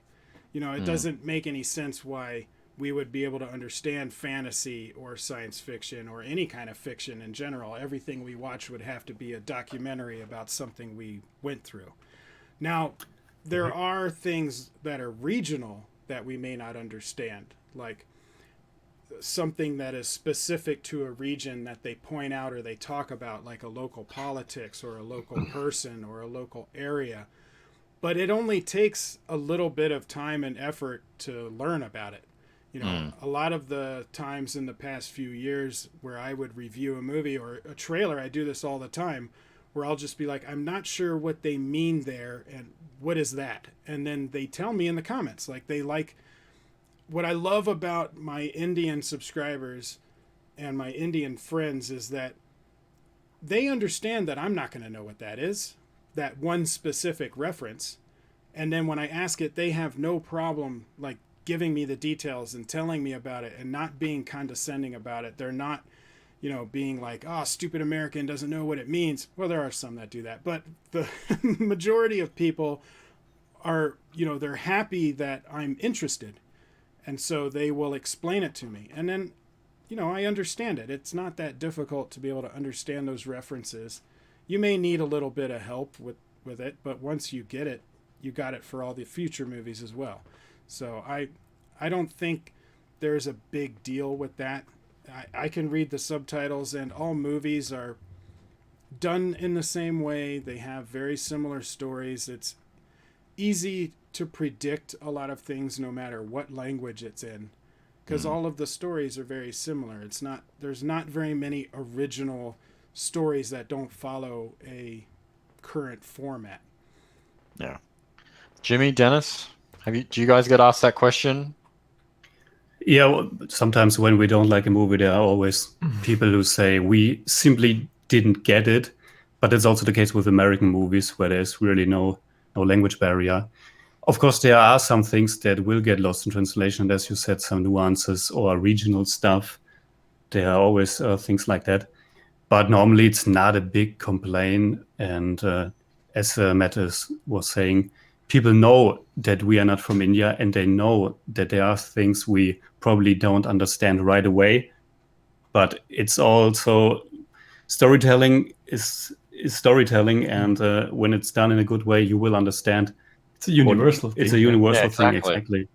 It doesn't make any sense why we would be able to understand fantasy or science fiction or any kind of fiction in general. Everything we watch would have to be a documentary about something we went through. Now, there are things that are regional that we may not understand, like something that is specific to a region that they point out or they talk about, like a local politics or a local person or a local area. But it only takes a little bit of time and effort to learn about it. A lot of the times in the past few years where I would review a movie or a trailer, I do this all the time, where I'll just be like, I'm not sure what they mean there and what is that? And then they tell me in the comments, like, what I love about my Indian subscribers and my Indian friends is that they understand that I'm not going to know what that is, that one specific reference. And then when I ask it, they have no problem like giving me the details and telling me about it and not being condescending about it. They're not, being like, oh, stupid American doesn't know what it means. Well, there are some that do that, but the majority of people are, they're happy that I'm interested. And so they will explain it to me. And then, I understand it. It's not that difficult to be able to understand those references. You may need a little bit of help with it, but once you get it, you got it for all the future movies as well. So I don't think there's a big deal with that. I can read the subtitles, and all movies are done in the same way. They have very similar stories. It's easy to predict a lot of things no matter what language it's in, because all of the stories are very similar. There's not very many original stories that don't follow a current format. Yeah. Jimmy, Dennis, do you guys get asked that question? Yeah, well, sometimes when we don't like a movie, there are always people who say we simply didn't get it. But it's also the case with American movies where there's really no language barrier. Of course, there are some things that will get lost in translation, as you said, some nuances or regional stuff. There are always things like that. But normally it's not a big complaint. And as Matt was saying, people know that we are not from India, and they know that there are things we probably don't understand right away. But it's also storytelling is storytelling, and when it's done in a good way, you will understand. It's a universal thing. It's a universal Yeah, thing, exactly. exactly.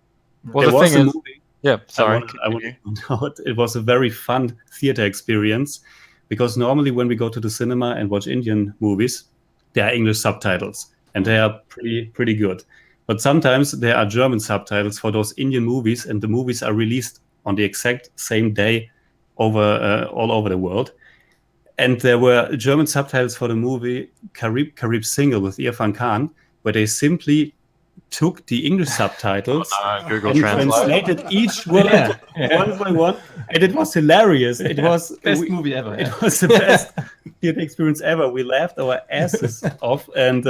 Well, There the was thing a is, movie. Yeah, sorry. I want to point out it was a very fun theater experience because normally when we go to the cinema and watch Indian movies, there are English subtitles and they are pretty good. But sometimes there are German subtitles for those Indian movies, and the movies are released on the exact same day all over the world. And there were German subtitles for the movie Karib Single with Irfan Khan, where they simply took the English subtitles Google and Translate. translated each word Yeah. one by one, and it was hilarious. It was Best movie ever. It was the best theater experience ever. We laughed our asses off, and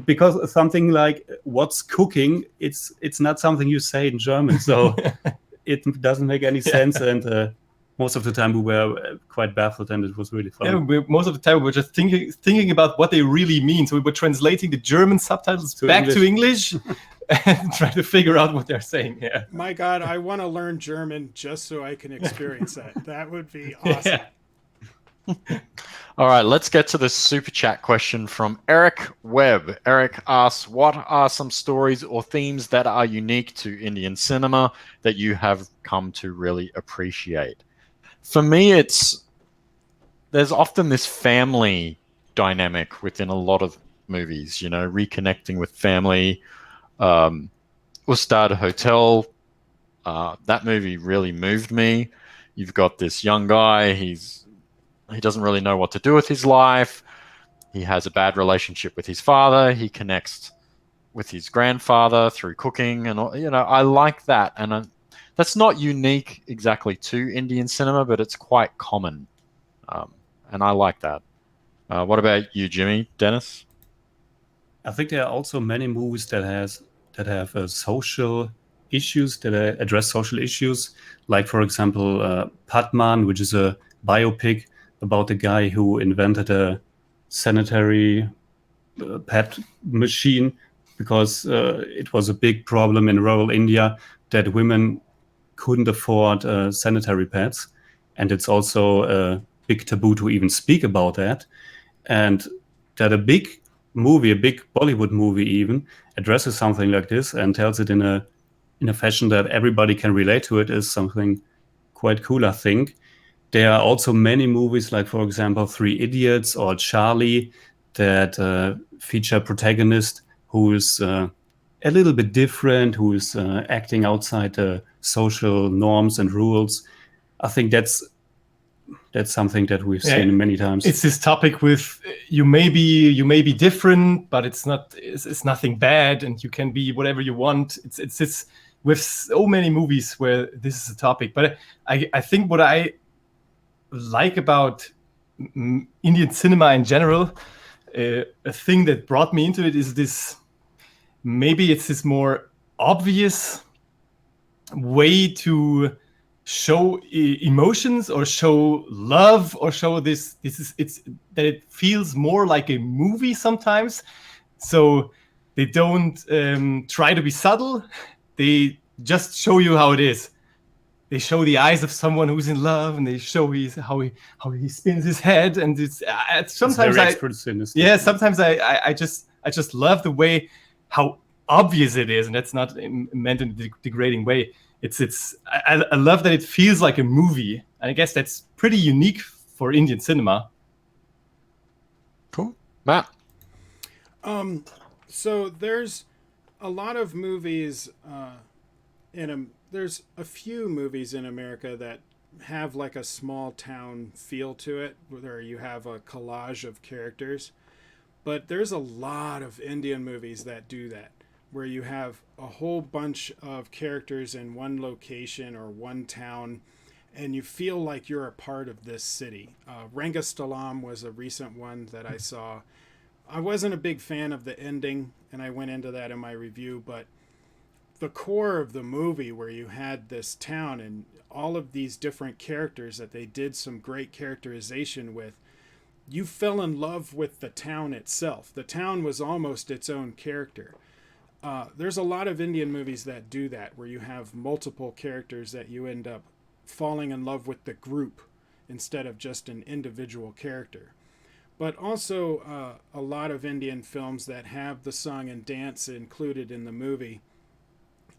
because something like "what's cooking," it's not something you say in German, so it doesn't make any sense. And most of the time we were quite baffled, and it was really fun. Yeah, most of the time we were just thinking about what they really mean. So we were translating the German subtitles back to English and trying to figure out what they're saying. Yeah. My God, I want to learn German just so I can experience that. That would be awesome. Yeah. All right, let's get to the super chat question from Eric Webb. Eric asks, what are some stories or themes that are unique to Indian cinema that you have come to really appreciate? For me, there's often this family dynamic within a lot of movies, you know, reconnecting with family. Ustad Hotel, that movie really moved me. You've got this young guy, he doesn't really know what to do with his life. He has a bad relationship with his father. He connects with his grandfather through cooking, and you know, I like that. And that's not unique exactly to Indian cinema, but it's quite common, and I like that. What about you, Jimmy? Dennis? I think there are also many movies that have social issues that address social issues, like for example, Padman, which is a biopic about a guy who invented a sanitary pad machine because it was a big problem in rural India that women couldn't afford sanitary pads, and it's also a big taboo to even speak about that. And that a big Bollywood movie even addresses something like this and tells it in a fashion that everybody can relate to it is something quite cool, I think. There are also many movies, like for example, Three Idiots or Charlie, that feature a protagonist who is a little bit different, who is acting outside the social norms and rules. I think that's something that we've seen many times. It's this topic with you may be different, but it's nothing bad, and you can be whatever you want. It's with so many movies where this is a topic. But I think what I like about Indian cinema in general, a thing that brought me into it is this. Maybe it's this more obvious way to show emotions or show love or show it's that it feels more like a movie sometimes. So they don't try to be subtle. They just show you how it is. They show the eyes of someone who's in love, and they show how he spins his head, and it's sometimes sometimes I just love the way how obvious it is, and that's not meant in a degrading way. I love that it feels like a movie, and I guess that's pretty unique for Indian cinema. Cool. Matt? So there's a lot of movies there's a few movies in America that have like a small town feel to it, where you have a collage of characters. But there's a lot of Indian movies that do that, where you have a whole bunch of characters in one location or one town, and you feel like you're a part of this city. Rangastalam was a recent one that I saw. I wasn't a big fan of the ending, and I went into that in my review, but the core of the movie, where you had this town and all of these different characters that they did some great characterization with, you fell in love with the town itself. The town was almost its own character. There's a lot of Indian movies that do that, where you have multiple characters that you end up falling in love with the group instead of just an individual character. But also a lot of Indian films that have the song and dance included in the movie.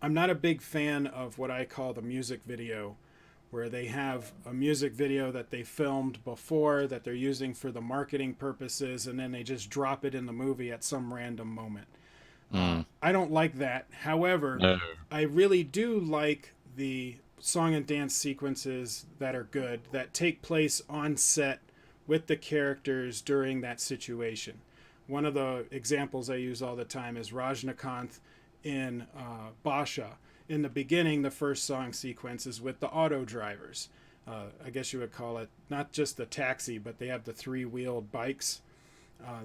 I'm not a big fan of what I call the music video, where they have a music video that they filmed before that they're using for the marketing purposes, and then they just drop it in the movie at some random moment. I don't like that. However, No. I really do like the song and dance sequences that are good, that take place on set with the characters during that situation. One of the examples I use all the time is Rajnikanth in Basha. In the beginning, the first song sequence is with the auto drivers. I guess you would call it not just the taxi, but they have the three-wheeled bikes.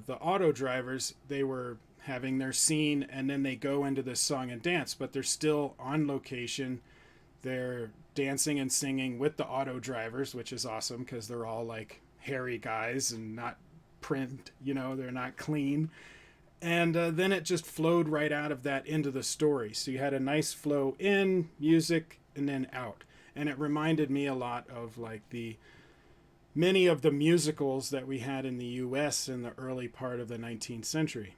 The auto drivers, they were having their scene, and then they go into this song and dance, but they're still on location. They're dancing and singing with the auto drivers, which is awesome because they're all like hairy guys and not print, they're not clean. And then it just flowed right out of that into the story. So you had a nice flow in, music, and then out. And it reminded me a lot of like many of the musicals that we had in the US in the early part of the 19th century.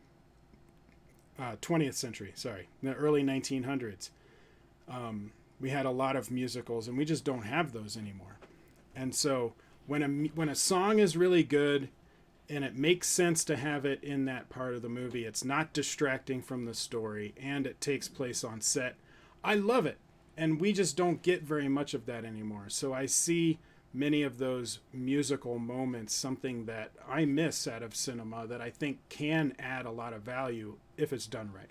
20th century, sorry, the early 1900s. We had a lot of musicals, and we just don't have those anymore. And so when a song is really good and it makes sense to have it in that part of the movie, it's not distracting from the story, and it takes place on set, I love it. And we just don't get very much of that anymore. So I see many of those musical moments, something that I miss out of cinema that I think can add a lot of value if it's done right.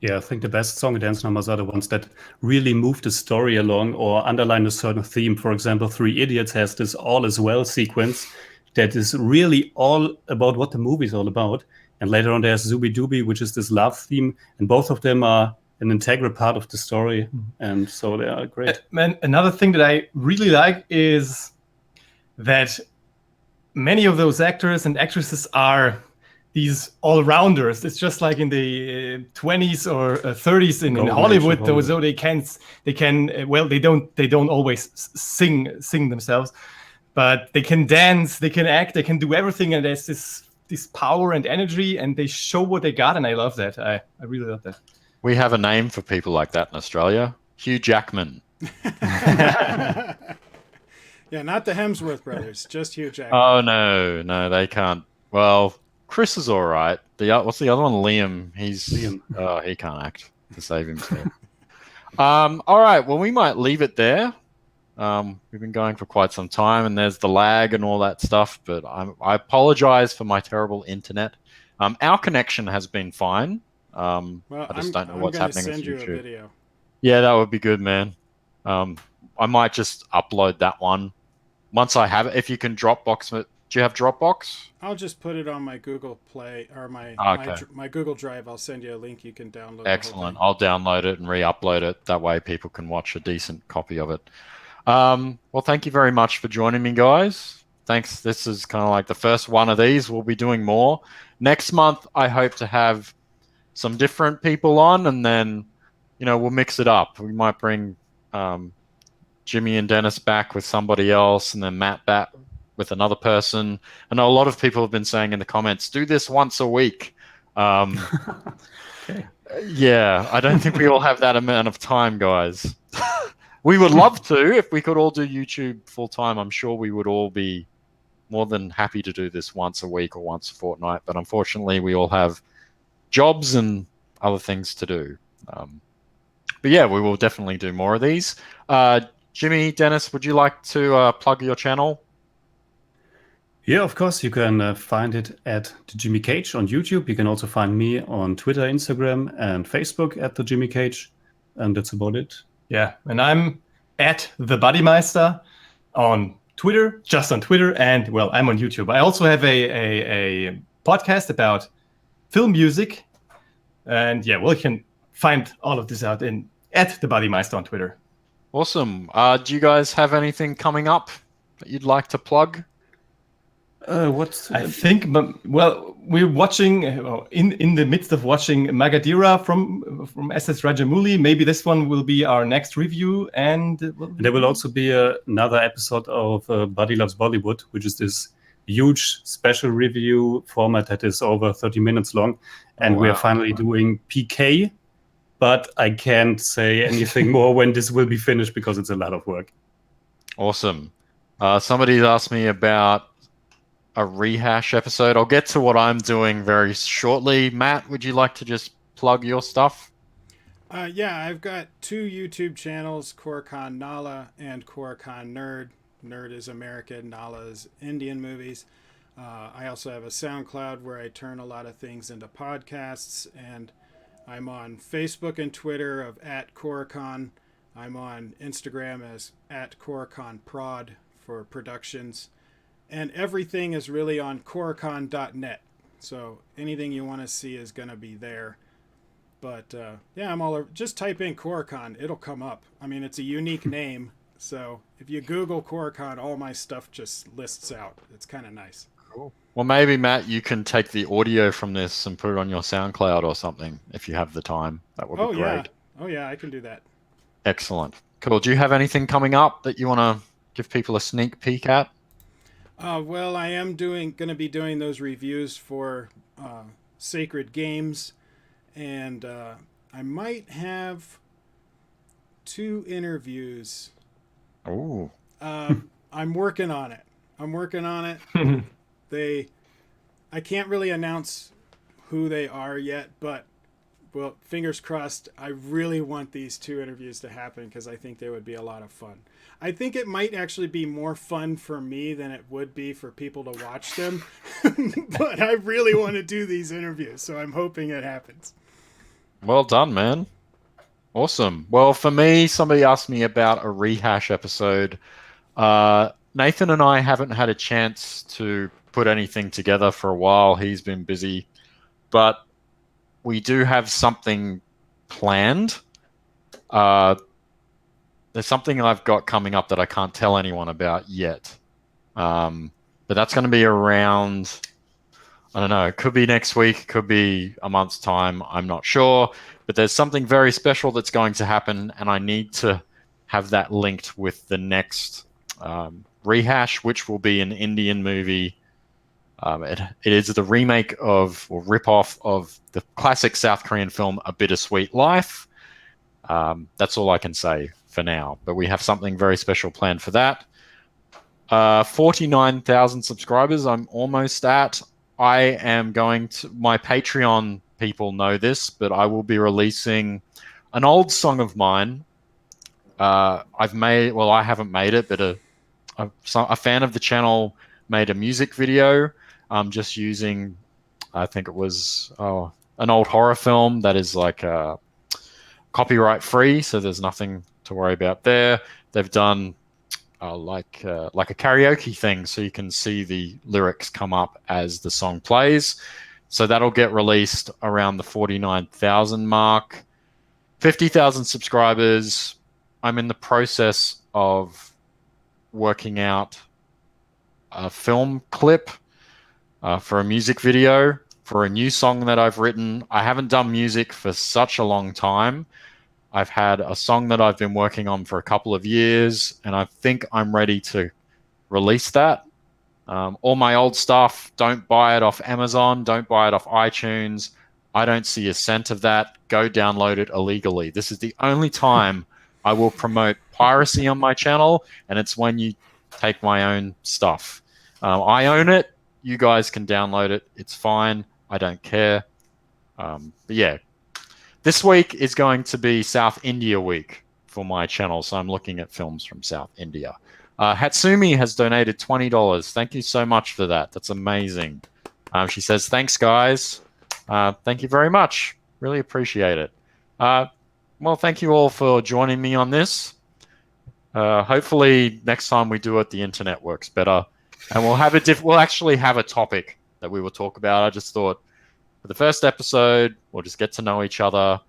Yeah, I think the best song and dance numbers are the ones that really move the story along or underline a certain theme. For example, Three Idiots has this All Is Well sequence that is really all about what the movie is all about. And later on there's Zooby Dooby, which is this love theme. And both of them are an integral part of the story. And so they are great. Man, another thing that I really like is that many of those actors and actresses are these all-rounders. It's just like in the 20s or 30s in Hollywood, so they can well, they don't always sing themselves, but they can dance, they can act, they can do everything, and there's this power and energy, and they show what they got, and I love that. I really love that. We have a name for people like that in Australia. Hugh Jackman. Yeah, not the Hemsworth brothers, just Hugh Jackman. Oh, no, they can't. Well, Chris is all right. What's the other one? Liam. Oh, he can't act to save himself. All right. Well, we might leave it there. We've been going for quite some time, and there's the lag and all that stuff. But I apologize for my terrible internet. Our connection has been fine. Well, I just don't know what's happening with YouTube. I'm going to send you a video. Yeah, that would be good, man. I might just upload that one once I have it. If you can Dropbox it. Do you have Dropbox? I'll just put it on my Google Play or my Google Drive. I'll send you a link. You can download. Excellent. I'll download it and re-upload it. That way people can watch a decent copy of it. Well, thank you very much for joining me, guys. Thanks. This is kind of like the first one of these. We'll be doing more. Next month, I hope to have some different people on, and then, we'll mix it up. We might bring Jimmy and Dennis back with somebody else, and then Matt back with another person. I know a lot of people have been saying in the comments, do this once a week. Okay. Yeah, I don't think we all have that amount of time, guys. We would love to. If we could all do YouTube full time, I'm sure we would all be more than happy to do this once a week or once a fortnight. But unfortunately, we all have jobs and other things to do. But yeah, we will definitely do more of these. Jimmy, Dennis, would you like to plug your channel? Yeah, of course. You can find it at The Jimmy Cage on YouTube. You can also find me on Twitter, Instagram, and Facebook at The Jimmy Cage. And that's about it. Yeah, and I'm at The Bodymeister on Twitter, just on Twitter, and, well, I'm on YouTube. I also have a podcast about film music. And, yeah, well, you can find all of this out at The Bodymeister on Twitter. Awesome. Do you guys have anything coming up that you'd like to plug? I think, well, we're watching in the midst of watching Magadira from S.S. Rajamouli. Maybe this one will be our next review, and there will also be another episode of Buddy Loves Bollywood, which is this huge special review format that is over 30 minutes long, and we are finally doing PK but I can't say anything more when this will be finished because it's a lot of work. Awesome. Somebody's asked me about a rehash episode. I'll get to what I'm doing very shortly. Matt, would you like to just plug your stuff? Yeah, I've got 2 YouTube channels, Koricon Nala and Koricon Nerd. Nerd is American, Nala is Indian movies. I also have a SoundCloud where I turn a lot of things into podcasts, and I'm on Facebook and Twitter of @Koricon. I'm on Instagram as @KoriconProd for productions. And everything is really on Koricon.net. So anything you want to see is going to be there. But yeah, I'm all over. Just type in Koricon, it'll come up. I mean, it's a unique name. So if you Google Koricon, all my stuff just lists out. It's kind of nice. Cool. Well, maybe, Matt, you can take the audio from this and put it on your SoundCloud or something if you have the time. That would be great. Yeah. Oh, yeah, I can do that. Excellent. Cool. Do you have anything coming up that you want to give people a sneak peek at? Well, I am going to be doing those reviews for Sacred Games, and I might have 2 interviews. Oh. I'm working on it. I can't really announce who they are yet, but well, fingers crossed. I really want these 2 interviews to happen because I think they would be a lot of fun. I think it might actually be more fun for me than it would be for people to watch them. But I really want to do these interviews, so I'm hoping it happens. Well done, man. Awesome. Well, for me, somebody asked me about a rehash episode. Nathan and I haven't had a chance to put anything together for a while. He's been busy. But we do have something planned. There's something I've got coming up that I can't tell anyone about yet. But that's going to be around, I don't know, it could be next week, it could be a month's time, I'm not sure. But there's something very special that's going to happen, and I need to have that linked with the next rehash, which will be an Indian movie. It is the remake of, or rip-off of, the classic South Korean film A Bittersweet Life. That's all I can say for now, but we have something very special planned for that. 49,000 subscribers I'm almost at. I am going to, my Patreon people know this, but I will be releasing an old song of mine. I haven't made it, but a fan of the channel made a music video just using, I think it was an old horror film that is like copyright free, so there's nothing to worry about there. They've done like a karaoke thing, so you can see the lyrics come up as the song plays. So that'll get released around the 49,000 mark. 50,000 subscribers. I'm in the process of working out a film clip for a music video for a new song that I've written. I haven't done music for such a long time. I've had a song that I've been working on for a couple of years, and I think I'm ready to release that. All my old stuff, don't buy it off Amazon, don't buy it off iTunes. I don't see a cent of that. Go download it illegally. This is the only time I will promote piracy on my channel, and it's when you take my own stuff. I own it. You guys can download it. It's fine. I don't care. But yeah. This week is going to be South India week for my channel, so I'm looking at films from South India. Hatsumi has donated $20. Thank you so much for that. That's amazing. She says, thanks, guys. Thank you very much. Really appreciate it. Well, thank you all for joining me on this. Hopefully next time we do it, the internet works better. And we'll actually have a topic that we will talk about. I just thought, for the first episode, we'll just get to know each other,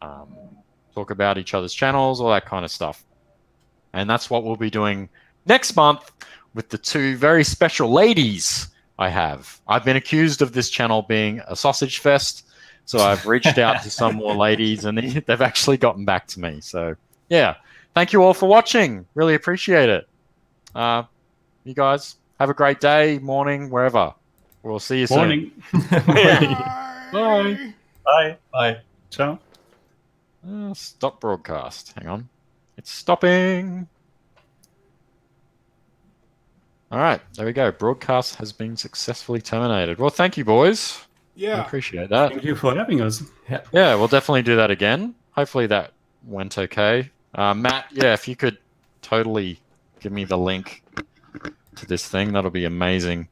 talk about each other's channels, all that kind of stuff. And that's what we'll be doing next month with the 2 very special ladies I have. I've been accused of this channel being a sausage fest, so I've reached out to some more ladies, and they've actually gotten back to me. So, yeah. Thank you all for watching. Really appreciate it. You guys have a great day, morning, wherever. We'll see you soon. Morning. Bye. Bye. Bye. Ciao. Stop broadcast. Hang on. It's stopping. All right, there we go. Broadcast has been successfully terminated. Well, thank you, boys. I Yeah. appreciate that. Thank you for having us. Yeah, we'll definitely do that again. Hopefully that went okay. Matt, yeah, if you could totally give me the link to this thing, that'll be amazing.